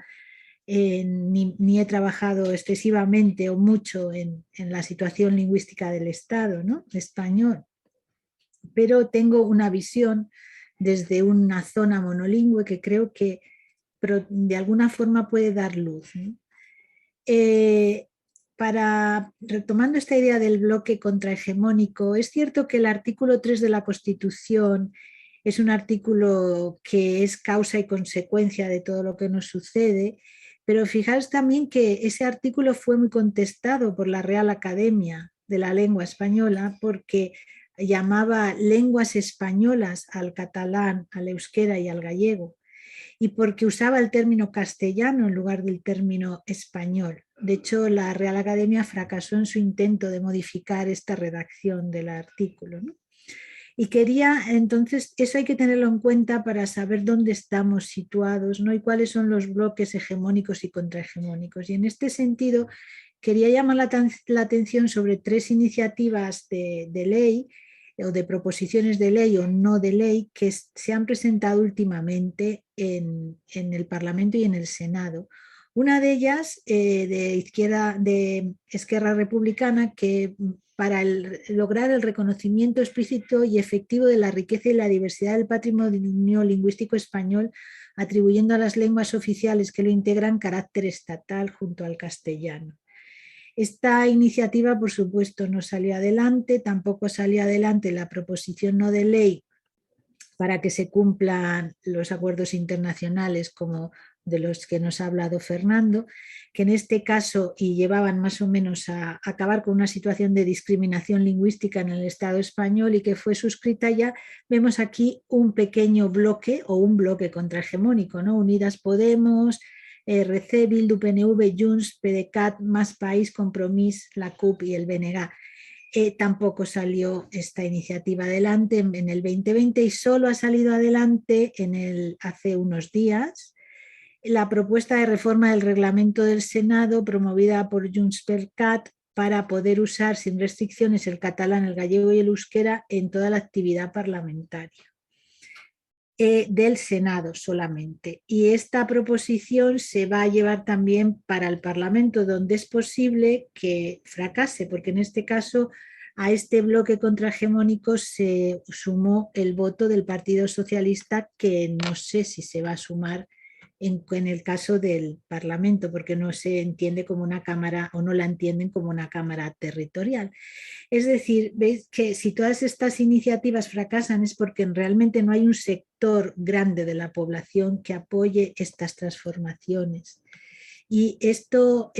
ni he trabajado excesivamente o mucho en la situación lingüística del Estado, ¿no? Español, pero tengo una visión desde una zona monolingüe que creo que de alguna forma puede dar luz, ¿no? Retomando esta idea del bloque contrahegemónico, es cierto que el artículo 3 de la Constitución es un artículo que es causa y consecuencia de todo lo que nos sucede, pero fijaos también que ese artículo fue muy contestado por la Real Academia de la Lengua Española porque llamaba lenguas españolas al catalán, al euskera y al gallego, y porque usaba el término castellano en lugar del término español. De hecho, la Real Academia fracasó en su intento de modificar esta redacción del artículo, ¿no? Y quería, entonces, eso hay que tenerlo en cuenta para saber dónde estamos situados, ¿no? Y cuáles son los bloques hegemónicos y contrahegemónicos. Y en este sentido, quería llamar la atención sobre 3 iniciativas de ley o de proposiciones de ley o no de ley que se han presentado últimamente en el Parlamento y en el Senado. Una de ellas de Esquerra Republicana, que para lograr el reconocimiento explícito y efectivo de la riqueza y la diversidad del patrimonio lingüístico español, atribuyendo a las lenguas oficiales que lo integran carácter estatal junto al castellano. Esta iniciativa, por supuesto, no salió adelante, tampoco salió adelante la proposición no de ley para que se cumplan los acuerdos internacionales como de los que nos ha hablado Fernando, que en este caso y llevaban más o menos a acabar con una situación de discriminación lingüística en el Estado español y que fue suscrita ya. Vemos aquí un pequeño bloque o un bloque contrahegemónico, ¿no? Unidas Podemos, RC, Bildu, PNV, Junts, PDeCAT, Más País, Compromís, la CUP y el BNG. Tampoco salió esta iniciativa adelante en el 2020 y solo ha salido adelante hace unos días la propuesta de reforma del reglamento del Senado promovida por Junts per Cat para poder usar sin restricciones el catalán, el gallego y el euskera en toda la actividad parlamentaria. Del Senado solamente. Y esta proposición se va a llevar también para el Parlamento, donde es posible que fracase, porque en este caso a este bloque contrahegemónico se sumó el voto del Partido Socialista, que no sé si se va a sumar en el caso del Parlamento, porque no se entiende como una cámara o no la entienden como una cámara territorial. Es decir, veis que si todas estas iniciativas fracasan es porque realmente no hay un sector grande de la población que apoye estas transformaciones. Y esto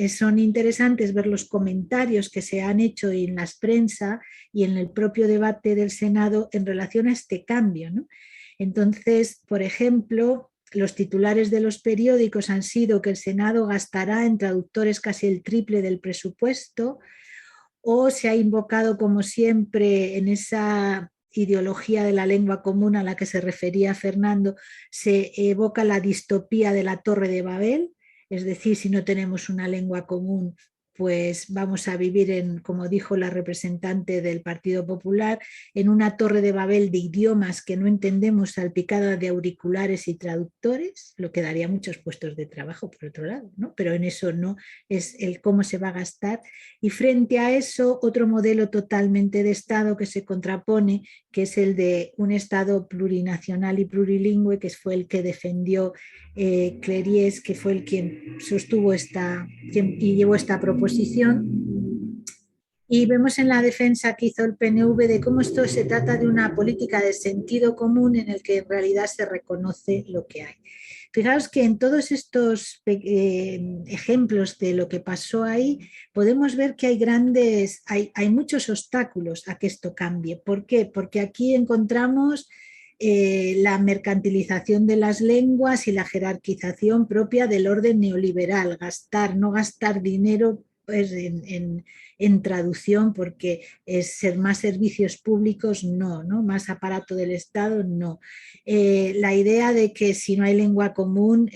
son interesantes ver los comentarios que se han hecho en la prensa y en el propio debate del Senado en relación a este cambio, ¿no? Entonces, por ejemplo, los titulares de los periódicos han sido que el Senado gastará en traductores casi el triple del presupuesto, o se ha invocado, como siempre, en esa ideología de la lengua común a la que se refería Fernando, se evoca la distopía de la Torre de Babel, es decir, si no tenemos una lengua común, pues vamos a vivir como dijo la representante del Partido Popular, en una torre de Babel de idiomas que no entendemos, salpicada de auriculares y traductores, lo que daría muchos puestos de trabajo por otro lado, ¿no? Pero en eso no es el cómo se va a gastar. Y frente a eso, otro modelo totalmente de Estado que se contrapone, que es el de un Estado plurinacional y plurilingüe, que fue el que defendió Cleries, que fue el quien sostuvo y llevó esta proposición. Y vemos en la defensa que hizo el PNV de cómo esto se trata de una política de sentido común en el que en realidad se reconoce lo que hay. Fijaos que en todos estos ejemplos de lo que pasó ahí podemos ver que hay muchos obstáculos a que esto cambie. ¿Por qué? Porque aquí encontramos la mercantilización de las lenguas y la jerarquización propia del orden neoliberal, no gastar dinero pues, en traducción, porque es ser más servicios públicos, no, más aparato del Estado, no. La idea de que si no hay lengua común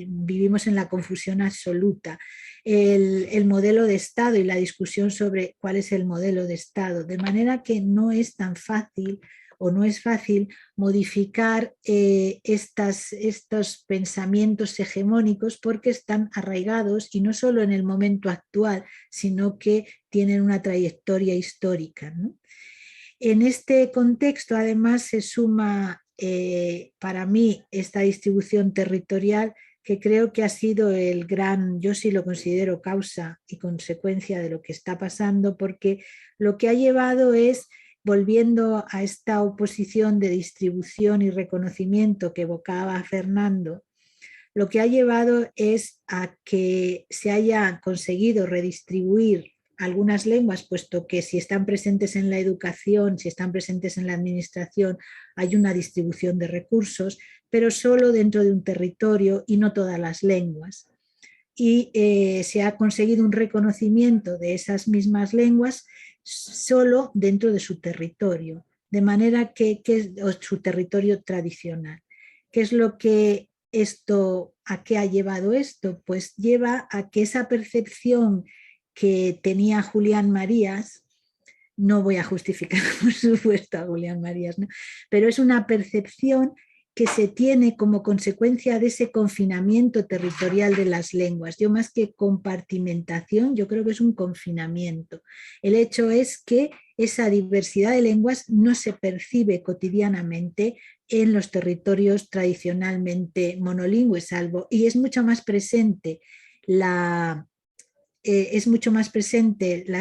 vivimos en la confusión absoluta. El modelo de Estado y la discusión sobre cuál es el modelo de Estado, de manera que no es tan fácil o no es fácil modificar estos pensamientos hegemónicos porque están arraigados y no solo en el momento actual, sino que tienen una trayectoria histórica, ¿no? En este contexto, además, se suma para mí esta distribución territorial que creo que ha sido yo sí lo considero causa y consecuencia de lo que está pasando, porque lo que ha llevado es, volviendo a esta oposición de distribución y reconocimiento que evocaba Fernando, lo que ha llevado es a que se haya conseguido redistribuir algunas lenguas, puesto que si están presentes en la educación, si están presentes en la administración, hay una distribución de recursos, pero solo dentro de un territorio y no todas las lenguas. Y se ha conseguido un reconocimiento de esas mismas lenguas solo dentro de su territorio, de manera que su territorio tradicional. ¿Qué es lo que a qué ha llevado esto? Pues lleva a que esa percepción que tenía Julián Marías, no voy a justificar por supuesto a Julián Marías, ¿no? Pero es una percepción que se tiene como consecuencia de ese confinamiento territorial de las lenguas. Yo más que compartimentación, yo creo que es un confinamiento. El hecho es que esa diversidad de lenguas no se percibe cotidianamente en los territorios tradicionalmente monolingües, y es mucho más presente las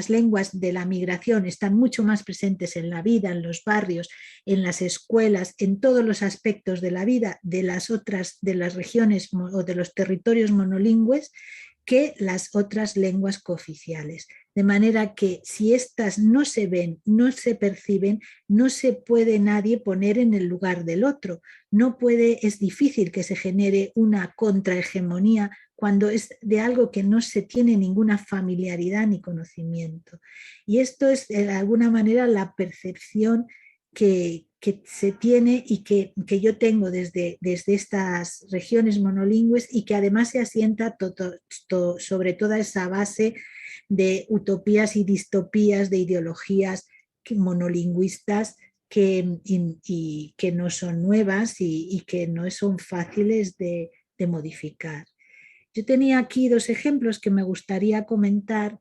lenguas de la migración, están mucho más presentes en la vida, en los barrios, en las escuelas, en todos los aspectos de la vida de las regiones o de los territorios monolingües que las otras lenguas cooficiales. De manera que si estas no se ven, no se perciben, no se puede nadie poner en el lugar del otro. Es difícil que se genere una contrahegemonía cuando es de algo que no se tiene ninguna familiaridad ni conocimiento. Y esto es de alguna manera la percepción que se tiene y que yo tengo desde estas regiones monolingües, y que además se asienta sobre toda esa base de utopías y distopías, de ideologías monolingüistas y que no son nuevas y que no son fáciles de modificar. Yo tenía aquí 2 ejemplos que me gustaría comentar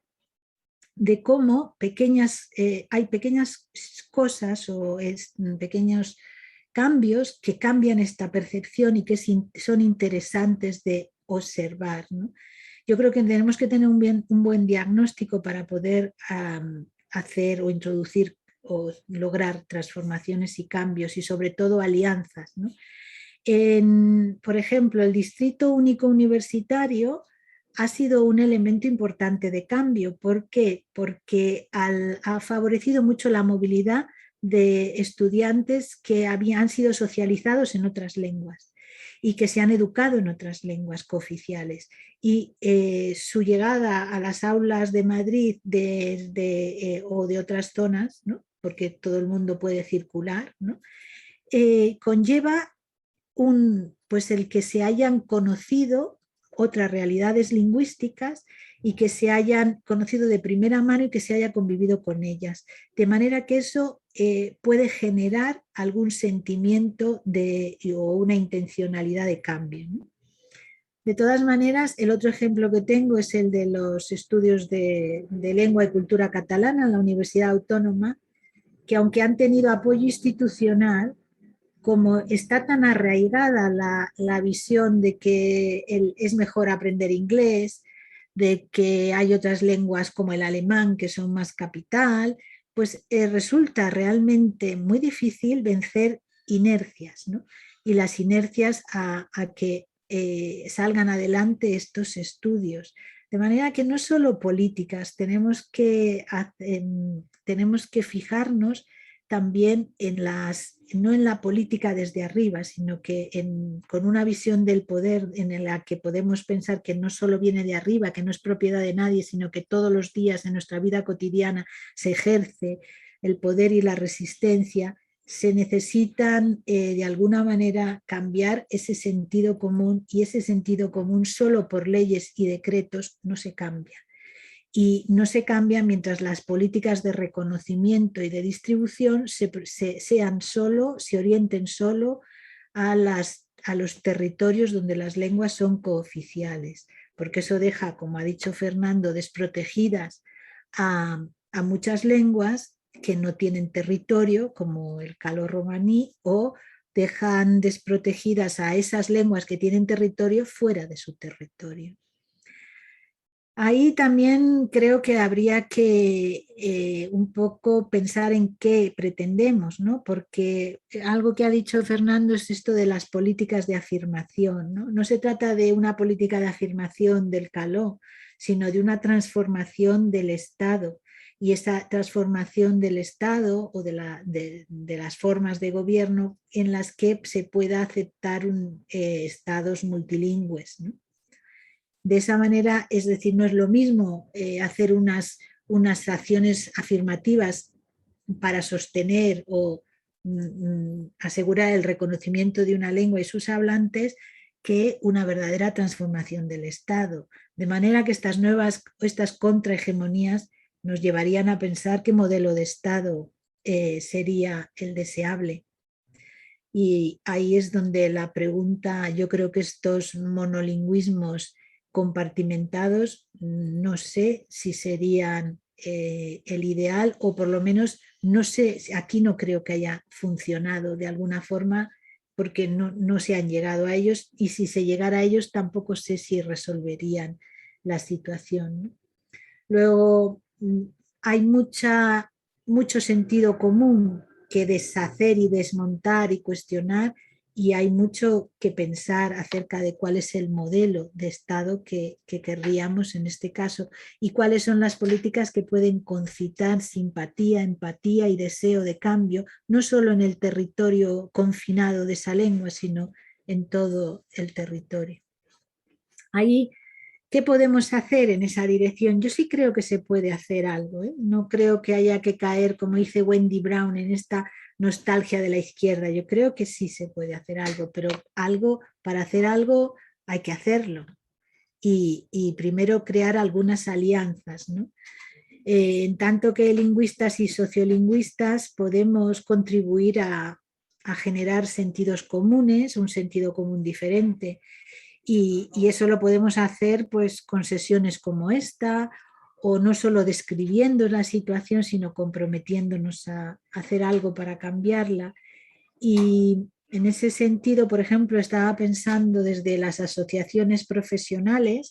de cómo hay pequeñas cosas o pequeños cambios que cambian esta percepción y que son interesantes de observar, ¿no? Yo creo que tenemos que tener un buen diagnóstico para poder hacer o introducir o lograr transformaciones y cambios, y sobre todo alianzas, ¿no? Por ejemplo, el Distrito Único Universitario ha sido un elemento importante de cambio. ¿Por qué? Porque ha favorecido mucho la movilidad de estudiantes que han sido socializados en otras lenguas y que se han educado en otras lenguas cooficiales. Y su llegada a las aulas de Madrid o de otras zonas, ¿no? Porque todo el mundo puede circular, ¿no? Conlleva pues el que se hayan conocido otras realidades lingüísticas y que se hayan conocido de primera mano y que se haya convivido con ellas. De manera que eso puede generar algún sentimiento o una intencionalidad de cambio, ¿no? De todas maneras, el otro ejemplo que tengo es el de los estudios de lengua y cultura catalana en la Universidad Autónoma, que aunque han tenido apoyo institucional, como está tan arraigada la visión de que es mejor aprender inglés, de que hay otras lenguas como el alemán que son más capital, pues resulta realmente muy difícil vencer inercias, ¿no? Y las inercias a que salgan adelante estos estudios. De manera que no solo políticas, tenemos que fijarnos también no en la política desde arriba, sino que con una visión del poder en la que podemos pensar que no solo viene de arriba, que no es propiedad de nadie, sino que todos los días en nuestra vida cotidiana se ejerce el poder y la resistencia. Se necesitan de alguna manera cambiar ese sentido común, y ese sentido común solo por leyes y decretos no se cambia. Y no se cambia mientras las políticas de reconocimiento y de distribución se orienten solo a los territorios donde las lenguas son cooficiales, porque eso deja, como ha dicho Fernando, desprotegidas a muchas lenguas que no tienen territorio, como el caló-romaní, o dejan desprotegidas a esas lenguas que tienen territorio fuera de su territorio. Ahí también creo que habría que un poco pensar en qué pretendemos, ¿no? Porque algo que ha dicho Fernando es esto de las políticas de afirmación, ¿no? No se trata de una política de afirmación del caló, sino de una transformación del Estado. Y esa transformación del Estado o de las formas de gobierno en las que se pueda aceptar estados multilingües, ¿no? De esa manera, es decir, no es lo mismo hacer unas acciones afirmativas para sostener o asegurar el reconocimiento de una lengua y sus hablantes, que una verdadera transformación del Estado. De manera que estas contrahegemonías nos llevarían a pensar qué modelo de Estado sería el deseable. Y ahí es donde la pregunta, yo creo que estos monolingüismos compartimentados, no sé si serían el ideal, o por lo menos no sé, aquí no creo que haya funcionado de alguna forma, porque no se han llegado a ellos, y si se llegara a ellos tampoco sé si resolverían la situación, ¿no? Luego hay mucho sentido común que deshacer y desmontar y cuestionar, y hay mucho que pensar acerca de cuál es el modelo de Estado que querríamos en este caso, y cuáles son las políticas que pueden concitar simpatía, empatía y deseo de cambio, no solo en el territorio confinado de esa lengua, sino en todo el territorio. Ahí ¿Qué podemos hacer en esa dirección? Yo sí creo que se puede hacer algo, ¿eh? No creo que haya que caer, como dice Wendy Brown, en esta nostalgia de la izquierda. Yo creo que sí se puede hacer algo, pero para hacer algo hay que hacerlo. Y primero crear algunas alianzas, ¿no? En tanto que lingüistas y sociolingüistas podemos contribuir a generar sentidos comunes, un sentido común diferente. Y eso lo podemos hacer pues con sesiones como esta, o no solo describiendo la situación, sino comprometiéndonos a hacer algo para cambiarla. Y en ese sentido, por ejemplo, estaba pensando desde las asociaciones profesionales,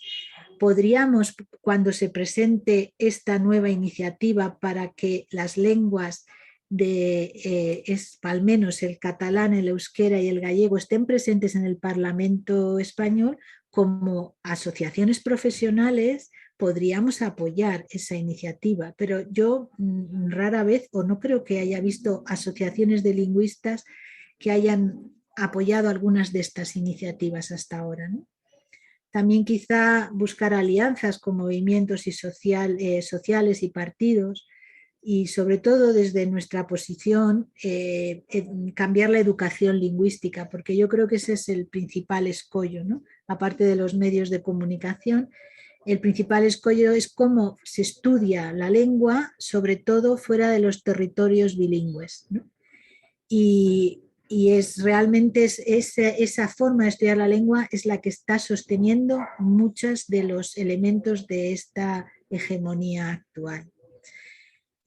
podríamos, cuando se presente esta nueva iniciativa para que las lenguas al menos el catalán, el euskera y el gallego estén presentes en el Parlamento español, como asociaciones profesionales podríamos apoyar esa iniciativa, pero yo rara vez, o no creo que haya visto asociaciones de lingüistas que hayan apoyado algunas de estas iniciativas hasta ahora, ¿no? También quizá buscar alianzas con movimientos y sociales y partidos, y sobre todo desde nuestra posición cambiar la educación lingüística, porque yo creo que ese es el principal escollo, ¿no? Aparte de los medios de comunicación, el principal escollo es cómo se estudia la lengua, sobre todo fuera de los territorios bilingües, ¿no? Y realmente esa forma de estudiar la lengua es la que está sosteniendo muchos de los elementos de esta hegemonía actual.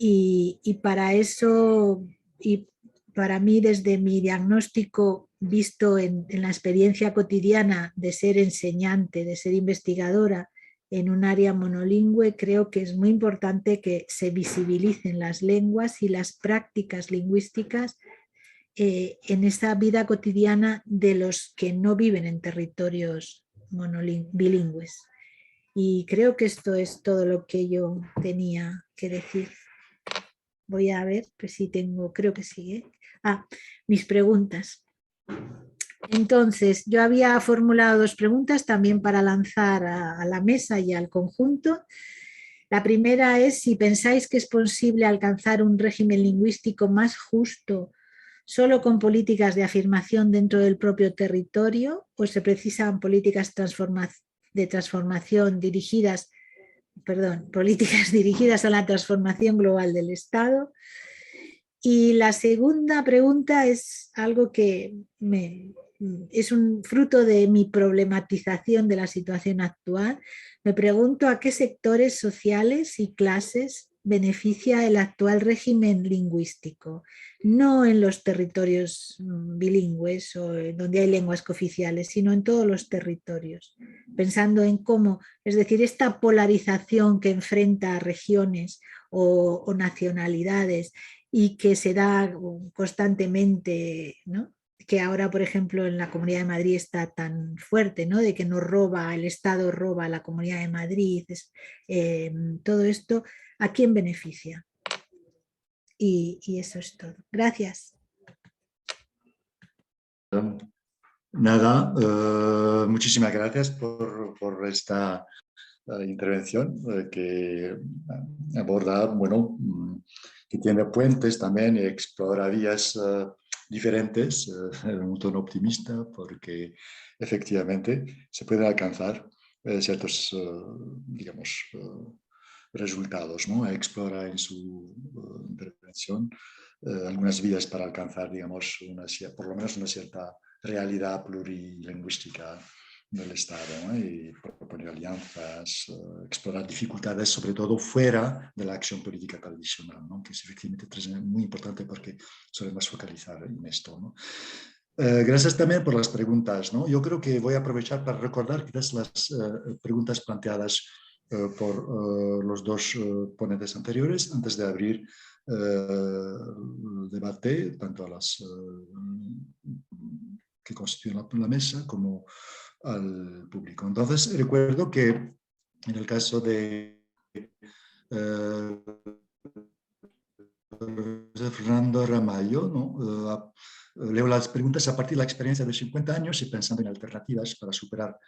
Y para eso, y para mí desde mi diagnóstico visto en la experiencia cotidiana de ser enseñante, de ser investigadora en un área monolingüe, creo que es muy importante que se visibilicen las lenguas y las prácticas lingüísticas en esa vida cotidiana de los que no viven en territorios bilingües. Y creo que esto es todo lo que yo tenía que decir. Voy a ver pues si tengo, creo que sí, ¿eh? Mis preguntas. Entonces, yo había formulado 2 preguntas también para lanzar a la mesa y al conjunto. La primera es si pensáis que es posible alcanzar un régimen lingüístico más justo solo con políticas de afirmación dentro del propio territorio, o se precisan políticas de transformación políticas dirigidas a la transformación global del Estado. Y la segunda pregunta es algo que es un fruto de mi problematización de la situación actual. Me pregunto a qué sectores sociales y clases beneficia el actual régimen lingüístico, no en los territorios bilingües o donde hay lenguas cooficiales, sino en todos los territorios, pensando en cómo, es decir, esta polarización que enfrenta a regiones o nacionalidades y que se da constantemente, ¿no? Que ahora, por ejemplo, en la Comunidad de Madrid está tan fuerte, ¿no? De que el Estado roba a la Comunidad de Madrid, todo esto, ¿a quién beneficia? Y eso es todo. Gracias. Nada, muchísimas gracias por esta intervención que aborda, bueno, que tiene puentes también y explora vías diferentes en un tono optimista, porque efectivamente se pueden alcanzar ciertos, digamos, resultados, ¿no? Explora en su intervención algunas vías para alcanzar, digamos, por lo menos una cierta realidad plurilingüística del Estado, ¿no? Y proponer alianzas, explorar dificultades, sobre todo fuera de la acción política tradicional, ¿no? Que es efectivamente muy importante porque solemos focalizar en esto, ¿no? Gracias también por las preguntas, ¿no? Yo creo que voy a aprovechar para recordar quizás las preguntas planteadas por los 2 ponentes anteriores antes de abrir el debate, tanto a las que constituyen la mesa como al público. Entonces, recuerdo que en el caso de Fernando Ramallo, ¿no? Leo las preguntas a partir de la experiencia de 50 años y pensando en alternativas para superar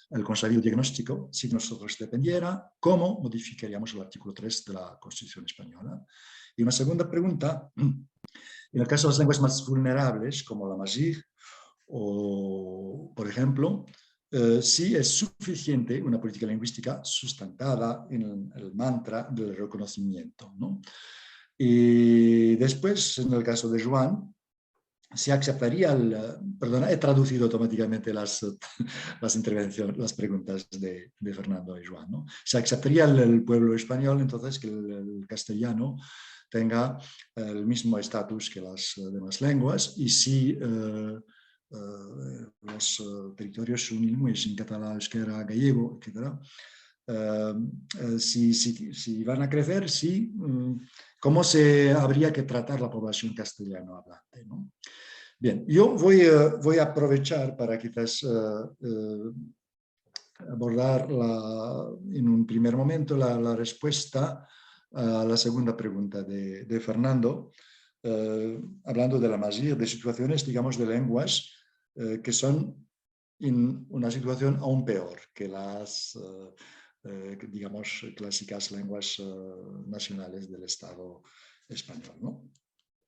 el consabido diagnóstico, si de nosotros dependiera, ¿cómo modificaríamos el artículo 3 de la Constitución española? Y una segunda pregunta, en el caso de las lenguas más vulnerables, como la Amazigh, o, por ejemplo, si es suficiente una política lingüística sustentada en el mantra del reconocimiento, ¿no? Y después, en el caso de Joan, se aceptaría perdona, he traducido automáticamente las intervenciones, las preguntas de Fernando y Joan, ¿no? Se aceptaría el pueblo español, entonces, que el castellano tenga el mismo estatus que las demás lenguas, y si los territorios unilingües en catalán, euskera, gallego, etc., si van a crecer, sí, cómo se habría que tratar la población castellano hablante, ¿no? Bien, yo voy a aprovechar para quizás abordar en un primer momento la respuesta a la segunda pregunta de Fernando, hablando de la Amazigh, de situaciones, digamos, de lenguas que son en una situación aún peor que las, digamos, clásicas lenguas nacionales del Estado español, ¿no?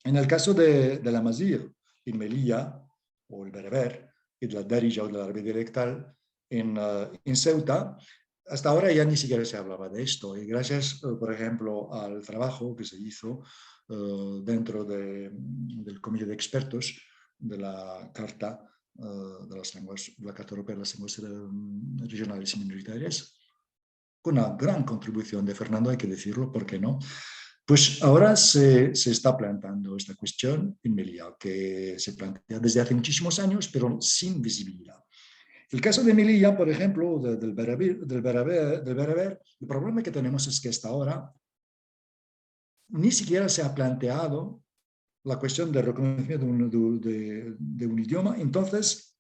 En el caso de la Amazigh, en Melilla, o el bereber, y de la Darija o del árabe dialectal en Ceuta, hasta ahora ya ni siquiera se hablaba de esto, y gracias, por ejemplo, al trabajo que se hizo dentro del comité de expertos de la Carta de las lenguas, la Carta Europea de las Lenguas Regionales y Minoritarias, con una gran contribución de Fernando, hay que decirlo, ¿por qué no? Pues ahora se está planteando esta cuestión en Melilla, que se plantea desde hace muchísimos años, pero sin visibilidad. El caso de Melilla, por ejemplo, del bereber, el problema que tenemos es que hasta ahora ni siquiera se ha planteado la cuestión del reconocimiento de un idioma, entonces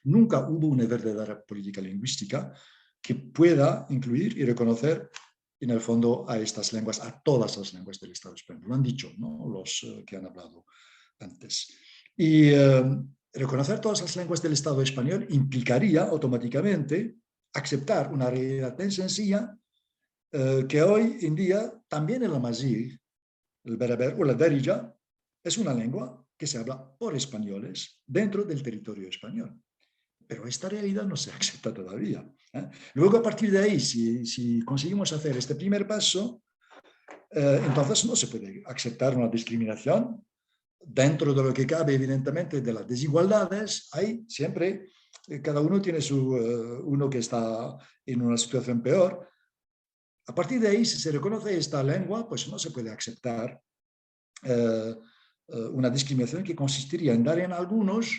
nunca hubo una verdadera política lingüística que pueda incluir y reconocer en el fondo a estas lenguas, a todas las lenguas del Estado español. Lo han dicho, ¿no?, los que han hablado antes. Y reconocer todas las lenguas del Estado español implicaría automáticamente aceptar una realidad tan sencilla que hoy en día también el Amazigh, el bereber o la Darija es una lengua que se habla por españoles dentro del territorio español. Pero esta realidad no se acepta todavía, ¿eh? Luego, a partir de ahí, si conseguimos hacer este primer paso, entonces no se puede aceptar una discriminación dentro de lo que cabe, evidentemente, de las desigualdades. Hay siempre, cada uno tiene uno que está en una situación peor. A partir de ahí, si se reconoce esta lengua, pues no se puede aceptar una discriminación que consistiría en dar en algunos,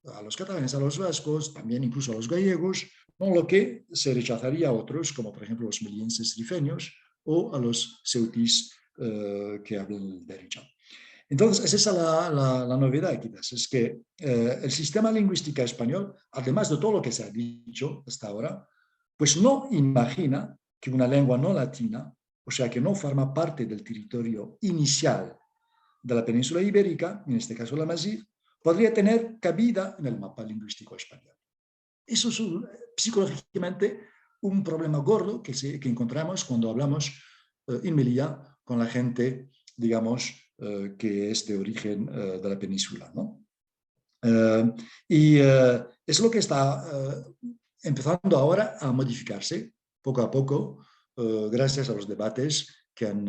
a los catalanes, a los vascos, también incluso a los gallegos, no lo que se rechazaría a otros, como por ejemplo los melillenses rifeños o a los ceutís que hablan el Darija. Entonces, es esa la novedad, quizás, es que el sistema lingüístico español, además de todo lo que se ha dicho hasta ahora, pues no imagina que una lengua no latina, o sea, que no forma parte del territorio inicial de la península ibérica, en este caso la Amazigh, podría tener cabida en el mapa lingüístico español. Eso es psicológicamente un problema gordo que encontramos cuando hablamos en Melilla con la gente, digamos, que es de origen de la península, ¿no? Es lo que está empezando ahora a modificarse poco a poco, gracias a los debates que han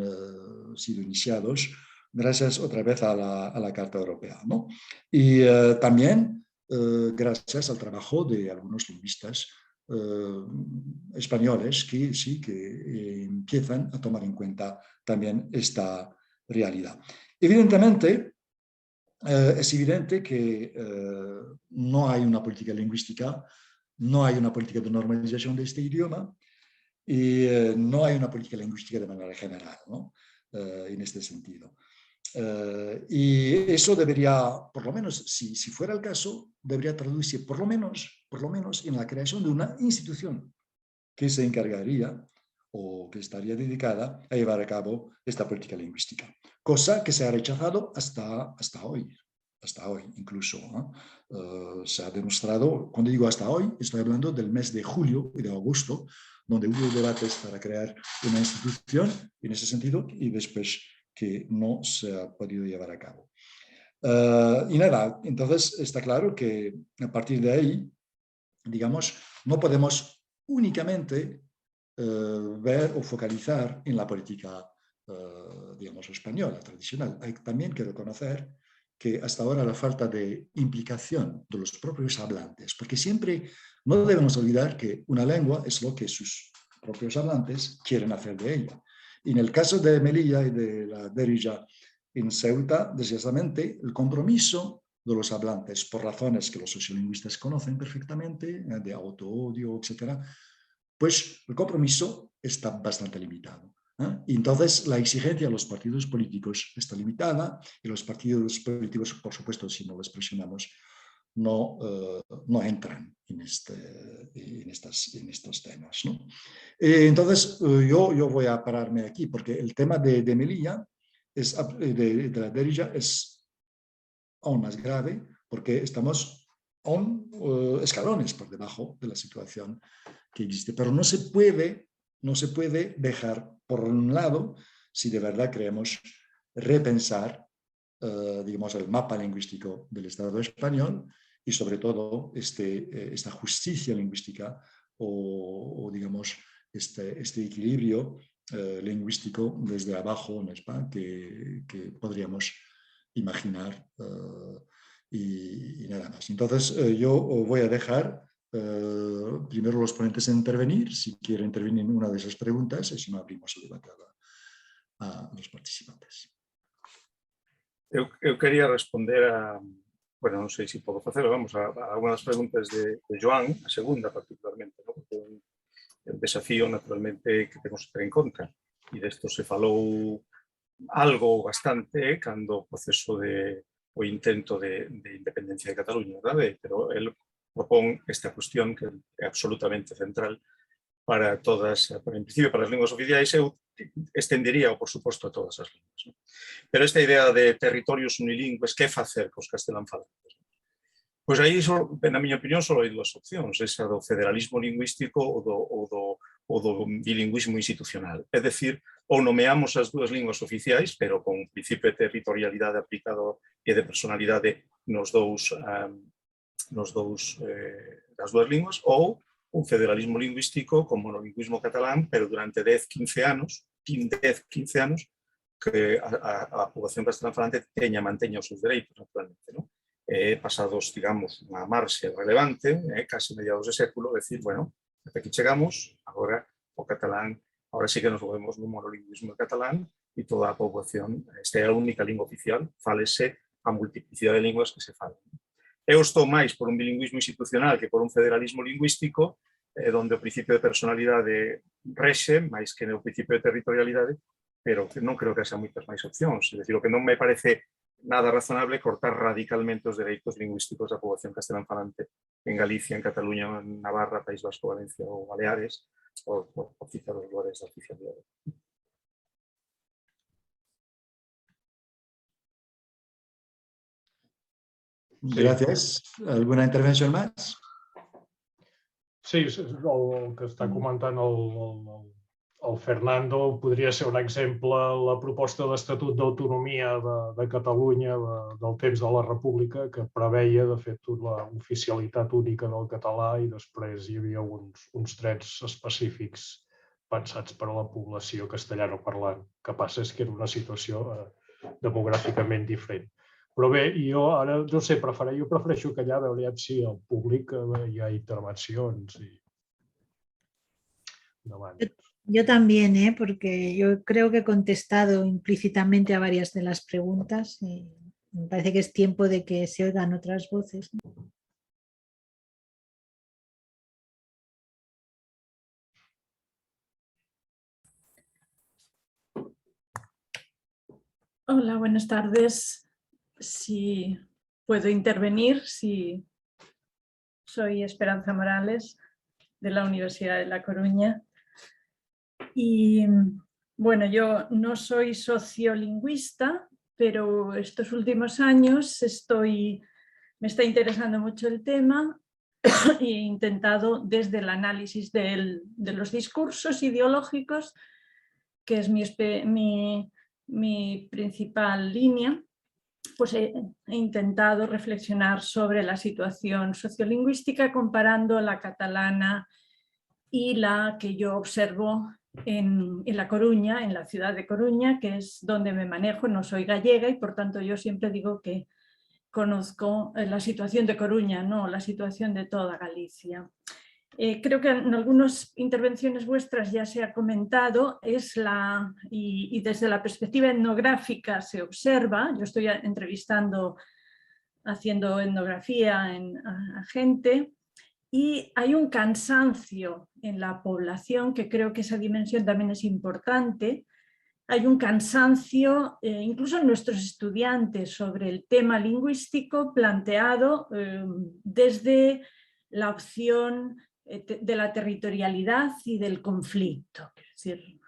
sido iniciados, gracias otra vez a la Carta Europea, ¿no? Y también gracias al trabajo de algunos lingüistas españoles que sí que empiezan a tomar en cuenta también esta realidad. Evidentemente, es evidente que no hay una política lingüística, no hay una política de normalización de este idioma y no hay una política lingüística de manera general, ¿no? En este sentido. Y eso debería, por lo menos, si fuera el caso, debería traducirse por lo menos en la creación de una institución que se encargaría o que estaría dedicada a llevar a cabo esta política lingüística, cosa que se ha rechazado hasta hoy. hasta hoy incluso. Se ha demostrado, cuando digo hasta hoy, estoy hablando del mes de julio y de agosto, donde hubo debates para crear una institución en ese sentido y después que no se ha podido llevar a cabo. Y nada, entonces está claro que a partir de ahí, digamos, no podemos únicamente ver o focalizar en la política, digamos, española, tradicional. Hay también que reconocer que hasta ahora la falta de implicación de los propios hablantes, porque siempre no debemos olvidar que una lengua es lo que sus propios hablantes quieren hacer de ella. Y en el caso de Melilla y de la Derija en Ceuta, desgraciadamente, el compromiso de los hablantes, por razones que los sociolingüistas conocen perfectamente, de autoodio, etc., pues el compromiso está bastante limitado. Y entonces la exigencia de los partidos políticos está limitada y los partidos políticos, por supuesto, si no les presionamos, no entran en estos temas, ¿no? Entonces yo voy a pararme aquí porque el tema de Melilla, de la Derija, es aún más grave porque estamos aún escalones por debajo de la situación que existe. Pero no se puede dejar por un lado, si de verdad queremos repensar, digamos, el mapa lingüístico del Estado español y sobre todo esta justicia lingüística o digamos, este equilibrio lingüístico desde abajo, ¿no es verdad?, que podríamos imaginar y nada más. Entonces, yo voy a dejar primero los ponentes a intervenir, si quieren intervenir en una de esas preguntas, y si no, abrimos el debate a los participantes. Eu quería responder a, bueno, non sei se podo facelo, vamos, a algunas preguntas de Joan, a segunda particularmente, ¿no? Porque é un desafío, naturalmente, que temos que ter en conta. E desto se falou algo bastante cando o proceso o intento de independencia de Cataluña, verdade? Pero el propón esta cuestión que é absolutamente central para todas, en principio para as linguas oficiais, eu estendería, por suposto, a todas as linguas. ¿No? Pero esta idea de territorios unilingües, que facer cos castelánfalantes? Pois aí, na miña opinión, só hai dúas opcións, esa do federalismo lingüístico ou do bilingüismo institucional. É dicir, ou nomeamos as dúas linguas oficiais, pero con principio de territorialidade aplicado e de personalidade das dúas linguas, ou un federalismo lingüístico con monolingüismo catalán, pero durante 10-15 anos, que a poboación castelánfalante manteña os seus dereitos, naturalmente, ¿no? Pasados, digamos, unha marxe relevante, casi mediados de século, decir, bueno, até aquí chegamos, agora o catalán, agora sí que nos movemos no monolingüismo catalán e toda a poboación, esta é a única lingua oficial, fálese a multiplicidade de linguas que se falan. Eu estou máis por un bilingüismo institucional que por un federalismo lingüístico, onde o principio de personalidade rexe, máis que no principio de territorialidade, pero non creo que sean moitas máis opcións. É dicir, o que non me parece nada razonable cortar radicalmente os dereitos lingüísticos da poboación castelánfalante en Galicia, en Cataluña, en Navarra, País Vasco, Valencia ou Baleares, por citar os lugares da oficialidade. Gracias. ¿Alguna intervención más? Sí, el que està comentant el Fernando podria ser un exemple, la proposta d'Estatut d'Autonomia de Catalunya del temps de la República, que preveia, de fet, l'oficialitat única del català i després hi havia uns drets específics pensats per a la població castellanoparlant. El que passa és que era una situació demogràficament diferent. Però bé, jo ara, no sé, prefereixo callar, veurem si al públic hi ha intervencions. Yo también, porque yo creo que he contestado implícitamente a varias de las preguntas. Me parece que es tiempo de que se oigan otras voces. Hola, buenas tardes. Si puedo intervenir, soy Esperanza Morales, de la Universidad de La Coruña. Y bueno, yo no soy sociolingüista, pero estos últimos años me está interesando mucho el tema e he intentado desde el análisis de los discursos ideológicos, que es mi principal línea, pues he intentado reflexionar sobre la situación sociolingüística comparando la catalana y la que yo observo en La Coruña, en la ciudad de Coruña, que es donde me manejo. No soy gallega y por tanto yo siempre digo que conozco la situación de Coruña, no la situación de toda Galicia. Creo que en algunas intervenciones vuestras ya se ha comentado, y desde la perspectiva etnográfica se observa, yo estoy haciendo etnografía a gente, y hay un cansancio en la población, que creo que esa dimensión también es importante. Hay un cansancio, incluso en nuestros estudiantes, sobre el tema lingüístico planteado desde la opción de la territorialidad y del conflicto. Es decir,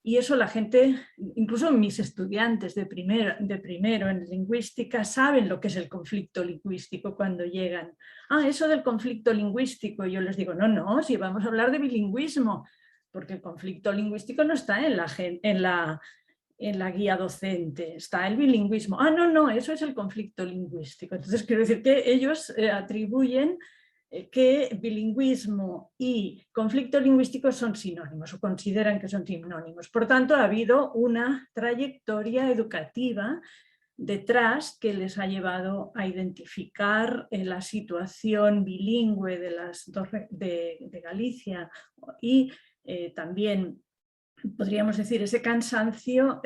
y eso la gente, incluso mis estudiantes de primero en lingüística, saben lo que es el conflicto lingüístico cuando llegan. Eso del conflicto lingüístico, yo les digo, no, si vamos a hablar de bilingüismo, porque el conflicto lingüístico no está en la guía docente, está el bilingüismo. No, eso es el conflicto lingüístico. Entonces quiero decir que ellos atribuyen que bilingüismo y conflicto lingüístico son sinónimos o consideran que son sinónimos. Por tanto, ha habido una trayectoria educativa detrás que les ha llevado a identificar la situación bilingüe de Galicia y también podríamos decir ese cansancio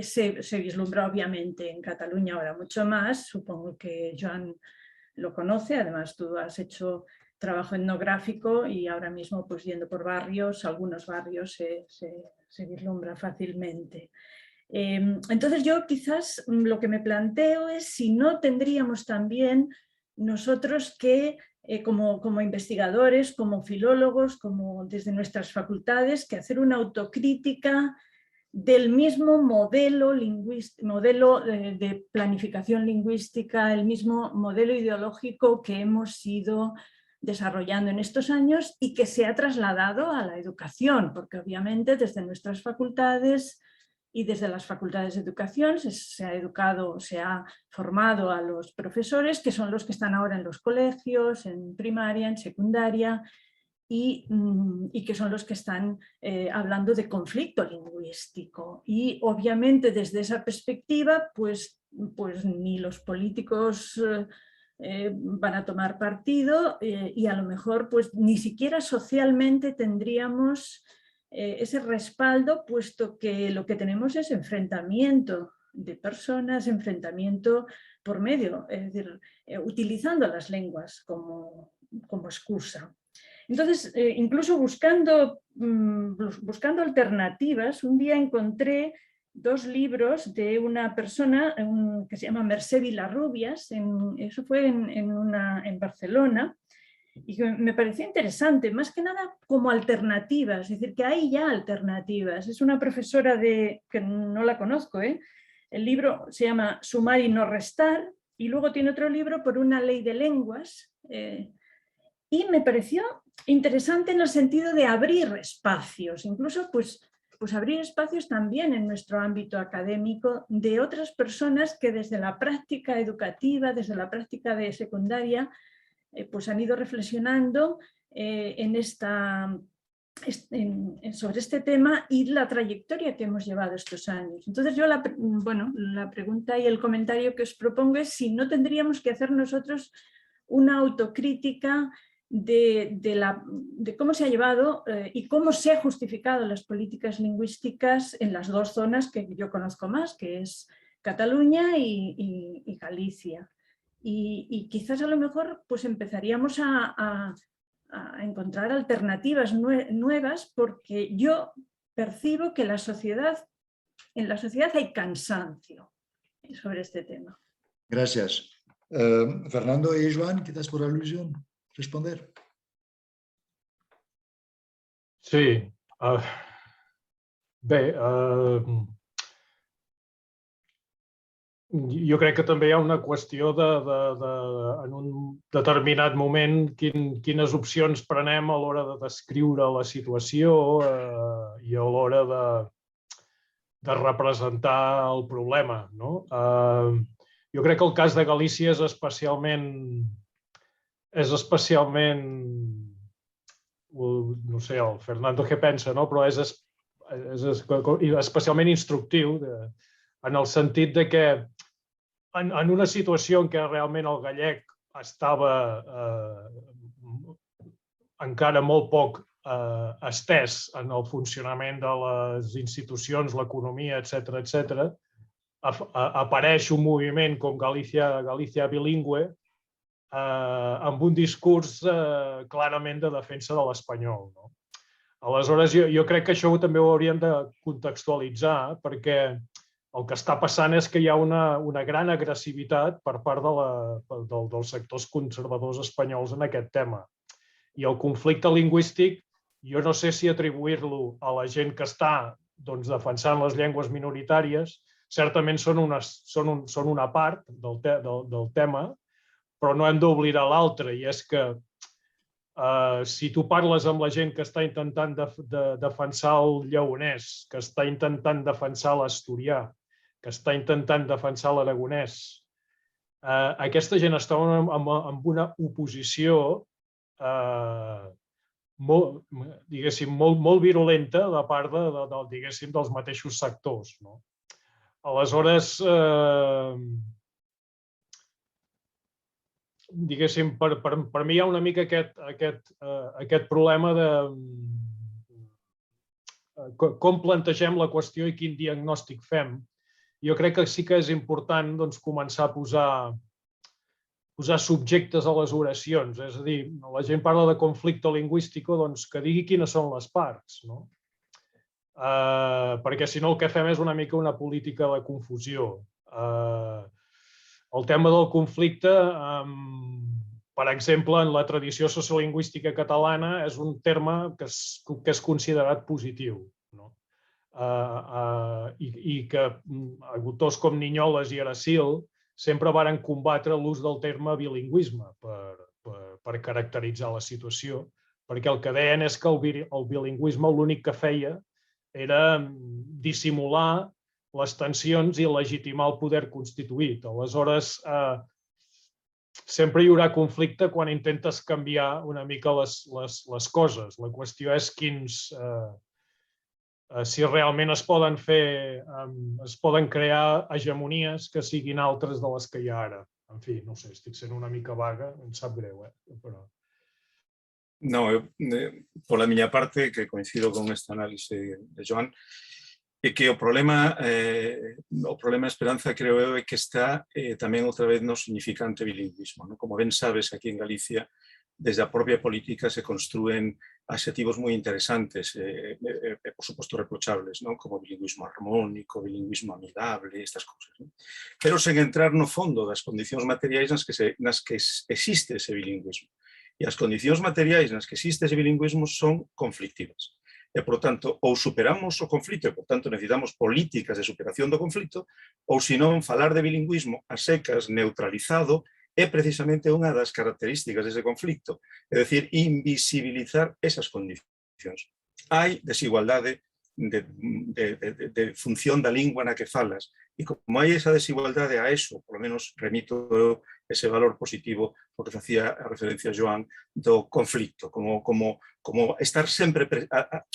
se vislumbra obviamente en Cataluña ahora mucho más. Supongo que Joan lo conoce, además tú has hecho trabajo etnográfico y ahora mismo pues yendo por barrios, algunos barrios se vislumbra fácilmente. Entonces yo quizás lo que me planteo es si no tendríamos también nosotros que como investigadores, como filólogos, como desde nuestras facultades, que hacer una autocrítica del mismo modelo de planificación lingüística, el mismo modelo ideológico que hemos ido desarrollando en estos años y que se ha trasladado a la educación, porque obviamente desde nuestras facultades y desde las facultades de educación se ha formado a los profesores, que son los que están ahora en los colegios, en primaria, en secundaria, y que son los que están hablando de conflicto lingüístico. Y obviamente desde esa perspectiva, pues ni los políticos van a tomar partido y a lo mejor pues ni siquiera socialmente tendríamos ese respaldo, puesto que lo que tenemos es enfrentamiento de personas, enfrentamiento por medio, es decir, utilizando las lenguas como excusa. Entonces, incluso buscando alternativas, un día encontré 2 libros de una persona que se llama Mercè Vilarrubias, eso fue en Barcelona, y que me pareció interesante, más que nada como alternativas, es decir, que hay ya alternativas. Es una profesora que no la conozco, el libro se llama Sumar y no restar, y luego tiene otro libro por una ley de lenguas, y me pareció interesante en el sentido de abrir espacios, incluso pues abrir espacios también en nuestro ámbito académico de otras personas que desde la práctica educativa, desde la práctica de secundaria, pues han ido reflexionando sobre este tema y la trayectoria que hemos llevado estos años. Entonces yo la pregunta y el comentario que os propongo es si no tendríamos que hacer nosotros una autocrítica de cómo se ha llevado y cómo se han justificado las políticas lingüísticas en las 2 zonas que yo conozco más, que es Cataluña y Galicia. Y quizás a lo mejor pues empezaríamos a encontrar alternativas nuevas, porque yo percibo que en la sociedad hay cansancio sobre este tema. Gracias. Fernando y Joan, quizás por alusión, responder. Sí. Bé, jo crec que també hi ha una qüestió en un determinat moment quines opcions prenem a l'hora de descriure la situació i a l'hora de representar el problema. No? Jo crec que el cas de Galícia és especialment, no sé, el Fernando què pensa, no? Però és especialment instructiu en el sentit de que en una situació en què realment el gallec estava encara molt poc estès en el funcionament de les institucions, l'economia, etc., apareix un moviment com Galícia Bilingüe amb un discurs clarament de defensa de l'espanyol. No? Aleshores, jo crec que això també ho hauríem de contextualitzar perquè el que està passant és que hi ha una gran agressivitat per part dels sectors conservadors espanyols en aquest tema. I el conflicte lingüístic, jo no sé si atribuir-lo a la gent que està defensant les llengües minoritàries, certament són una part del tema, però no hem d'oblidar l'altra, i és que si tu parles amb la gent que està intentant defensar el lleonès, que està intentant defensar l'asturià, que està intentant defensar l'aragonès, aquesta gent està en una oposició molt virulenta de part dels mateixos sectors. Aleshores, per mi hi ha una mica aquest problema de com plantegem la qüestió i quin diagnòstic fem. Jo crec que sí que és important començar a posar subjectes a les oracions. És a dir, la gent parla de conflicte lingüístic, que digui quines són les parts. Perquè si no el que fem és una mica una política de confusió. El tema del conflicte, per exemple, en la tradició sociolingüística catalana és un terme que és considerat positiu. I que autors com Niñoles i Aracil sempre varen combatre l'ús del terme bilingüisme per caracteritzar la situació, perquè el que deien és que el bilingüisme l'únic que feia era dissimular les tensions i legitimar el poder constituït. Aleshores, sempre hi haurà conflicte quan intentes canviar una mica les coses. La qüestió és si realment es poden crear hegemonies que siguin altres de les que hi ha ara. En fi, no sé, estic sent una mica vaga, em sap greu, però... No, por la miña parte, que coincido con este análisis de Joan, é que o problema Esperanza, creo eu, é que está tamén outra vez no significante bilingüismo. Como ben sabes, aquí en Galicia, desde a propia política se construen adxetivos moi interesantes, por suposto reprochables, como bilingüismo armónico, bilingüismo amigable, estas cosas. Pero sen entrar no fondo das condicións materiais nas que existe ese bilingüismo. E as condicións materiais nas que existe ese bilingüismo son conflictivas. E, por tanto, ou superamos o conflito, e, por tanto, necesitamos políticas de superación do conflito, ou, senón, falar de bilingüismo a secas, neutralizado, é precisamente unha das características dese conflicto, é dicir, invisibilizar esas condicións. Hai desigualdade de función da lingua na que falas, e como hai esa desigualdade a eso, por lo menos remito eu ese valor positivo ao que facía a referencia Joan do conflicto, como estar sempre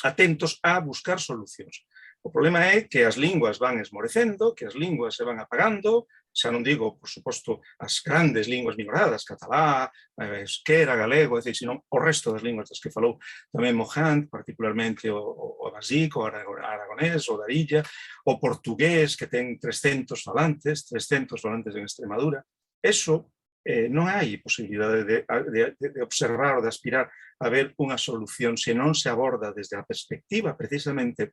atentos a buscar solucións. O problema é que as linguas van esmorecendo, que as linguas se van apagando, xa non digo, por suposto, as grandes linguas minoradas, catalá, euskera, galego, senón o resto das linguas das que falou tamén Mohand, particularmente o basic, o aragonés, o darilla, o portugués, que ten 300 falantes en Extremadura. Eso non hai posibilidade de observar ou de aspirar a ver unha solución se non se aborda desde a perspectiva precisamente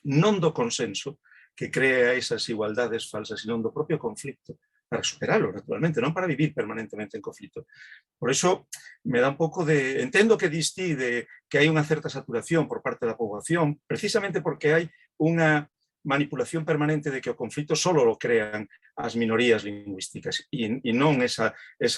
non do consenso que crea esas igualdades falsas, sino do propio conflicto, para superarlo, naturalmente, non para vivir permanentemente en conflicto. Por eso, me dá un pouco de... Entendo que distí de que hai unha certa saturación por parte da poboación, precisamente porque hai unha manipulación permanente de que o conflito solo lo crean as minorías lingüísticas e non esa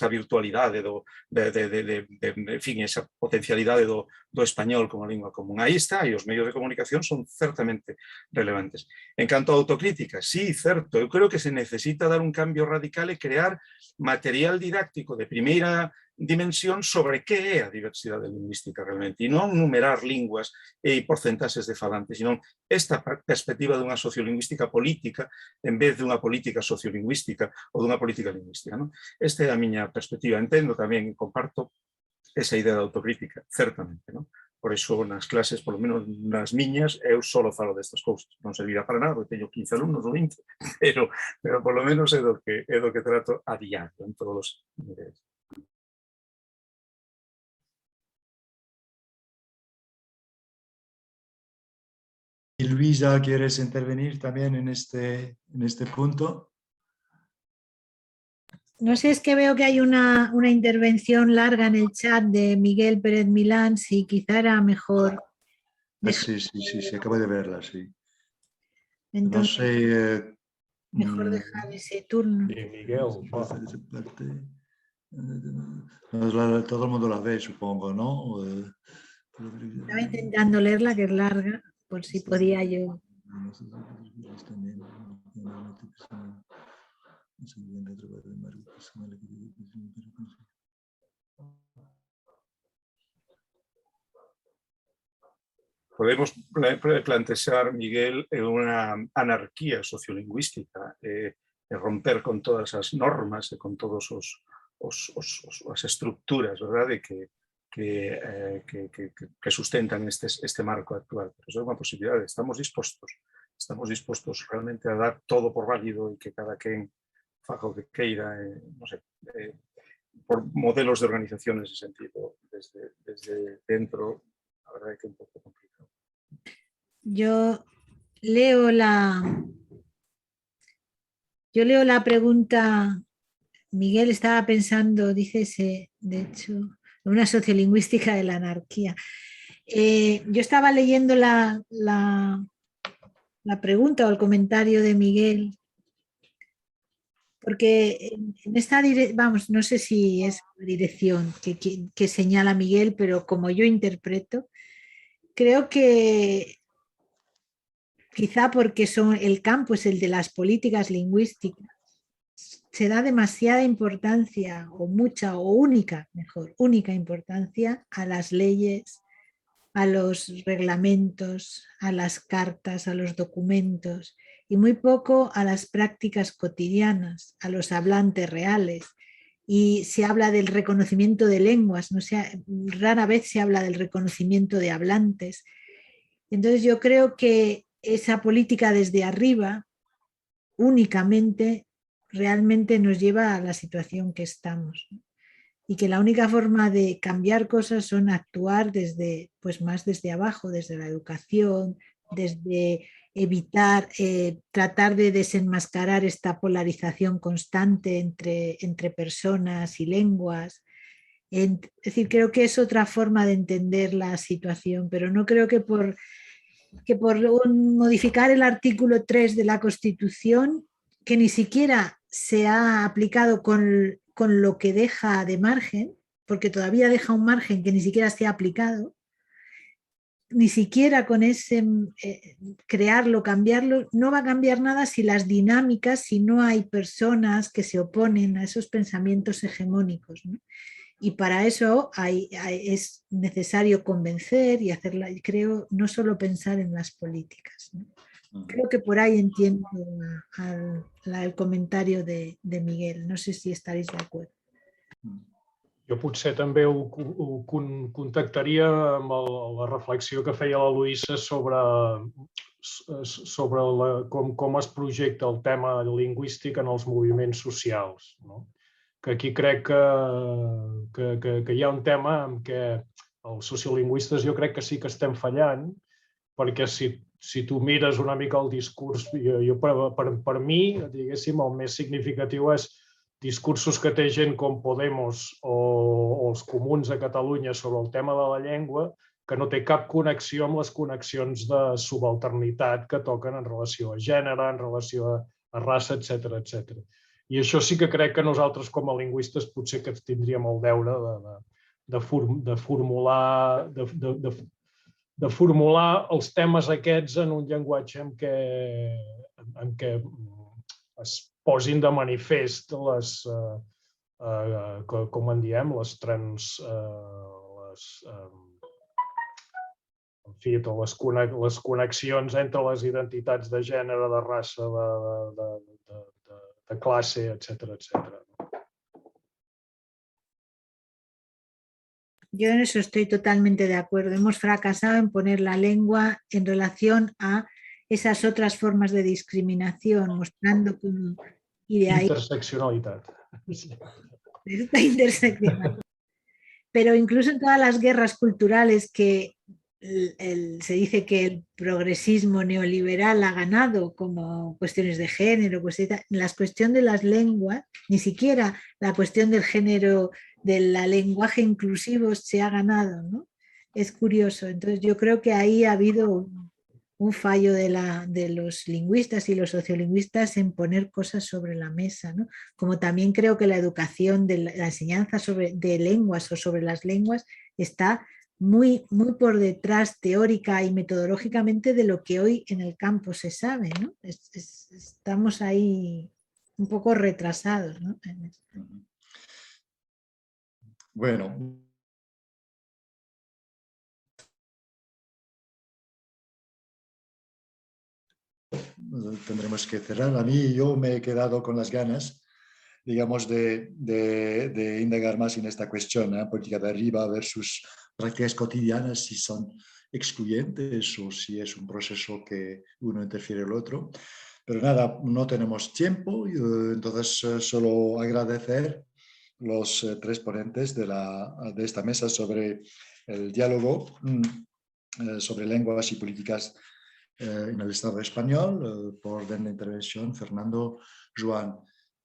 virtualidade, en fin, esa potencialidade do español como lingua común. Aí está, e os medios de comunicación son certamente relevantes. En canto a autocrítica, sí, certo, eu creo que se necesita dar un cambio radical e crear material didáctico de primeira dimensión sobre que é a diversidade lingüística realmente, e non numerar linguas e porcentaxes de falantes, sino esta perspectiva dunha sociolingüística política en vez dunha política sociolingüística ou dunha política lingüística. Esta é a miña perspectiva. Entendo tamén e comparto esa idea de autocrítica, certamente. Por iso nas clases, por lo menos nas miñas, eu só falo destas cousas. Non servirá para nada, teño 15 alumnos ou 20, pero por lo menos é do que trato a diario en todos os niveles. Y Luisa, ¿quieres intervenir también en este punto? No sé, es que veo que hay una intervención larga en el chat de Miguel Pérez Milán, si quizá era mejor. Sí, acabo de verla, sí. Entonces, no sé. Mejor dejar ese turno. Sí, Miguel. Todo el mundo la ve, supongo, ¿no? Estaba intentando leerla, que es larga, por si podía yo. Podemos plantear, Miguel, unha anarquía sociolingüística, romper con todas as normas e con todas as estructuras, verdade, que sustentan este marco actual. Pero é unha posibilidade, estamos dispostos realmente a dar todo por válido e que cada quen faga o que queira, non sei, por modelos de organización nese sentido, desde dentro, a verdade é que é un pouco complicado. Yo leo la pregunta. Miguel estaba pensando, dice, de hecho, en una sociolingüística de la anarquía. Yo estaba leyendo la pregunta o el comentario de Miguel, porque en esta vamos, no sé si es la dirección que señala Miguel, pero como yo interpreto, creo que quizá porque el campo es el de las políticas lingüísticas, se da demasiada importancia, o mucha, o única importancia a las leyes, a los reglamentos, a las cartas, a los documentos, y muy poco a las prácticas cotidianas, a los hablantes reales. Y se habla del reconocimiento de lenguas, rara vez se habla del reconocimiento de hablantes. Entonces yo creo que esa política desde arriba únicamente realmente nos lleva a la situación que estamos, ¿no? Y que la única forma de cambiar cosas son actuar más desde abajo, desde la educación, desde evitar, tratar de desenmascarar esta polarización constante entre personas y lenguas. Es decir, creo que es otra forma de entender la situación, pero no creo que por modificar el artículo 3 de la Constitución, que ni siquiera se ha aplicado con lo que deja de margen, porque todavía deja un margen que ni siquiera se ha aplicado, ni siquiera con ese crearlo, cambiarlo, no va a cambiar nada si las dinámicas, si no hay personas que se oponen a esos pensamientos hegemónicos, ¿no? Y para eso es necesario convencer y hacerla, creo, no solo pensar en las políticas, ¿no? Creo que por ahí entiendo el comentario de Miguel. No sé si estaréis de acuerdo. Jo potser també ho contactaria amb la reflexió que feia la Luisa sobre com es projecta el tema lingüístic en els moviments socials, no? Que aquí crec que hi ha un tema en què els sociolingüistes jo crec que sí que estem fallant, perquè si tu mires una mica el discurs, per mi, diguéssim, el més significatiu és discursos que té gent com Podemos o els comuns a Catalunya sobre el tema de la llengua, que no té cap connexió amb les connexions de subalternitat que toquen en relació a gènere, en relació a raça, etc etc. I això sí que crec que nosaltres com a lingüistes potser que tindríem el deure de formular els temes aquests en un llenguatge en què es posin de manifest les, com en diem, les connexions entre les identitats de gènere, de raça, de classe, etc etc. Yo en eso estoy totalmente de acuerdo. Hemos fracasado en poner la lengua en relación a esas otras formas de discriminación, mostrando cómo... Y de ahí... Interseccionalitat. Esta interseccionalidad. Pero incluso en todas las guerras culturales que se dice que el progresismo neoliberal ha ganado, como cuestiones de género, la cuestión de las lenguas, ni siquiera la cuestión del género, del lenguaje inclusivo se ha ganado, ¿no? Es curioso. Entonces yo creo que ahí ha habido un fallo de los lingüistas y los sociolingüistas en poner cosas sobre la mesa, ¿no? Como también creo que la educación, la enseñanza de lenguas o sobre las lenguas está muy, muy por detrás teórica y metodológicamente de lo que hoy en el campo se sabe, ¿no? Estamos ahí un poco retrasados, ¿no? Bueno. Tendremos que cerrar. A mí yo me he quedado con las ganas, digamos, de indagar más en esta cuestión, política de arriba versus prácticas cotidianas, si son excluyentes o si es un proceso que uno interfiere en el otro. Pero nada, no tenemos tiempo, entonces solo agradecer los tres ponentes de esta mesa sobre el diálogo sobre lenguas y políticas en el Estado español, por orden de intervención, Fernando, Joan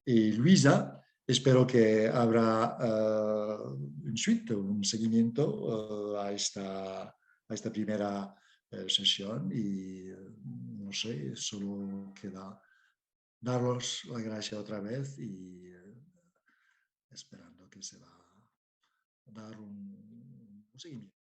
y Luisa. Espero que habrá un seguimiento a esta primera sesión y no sé, solo queda daros la gracia otra vez y esperando que se va a dar un seguimiento.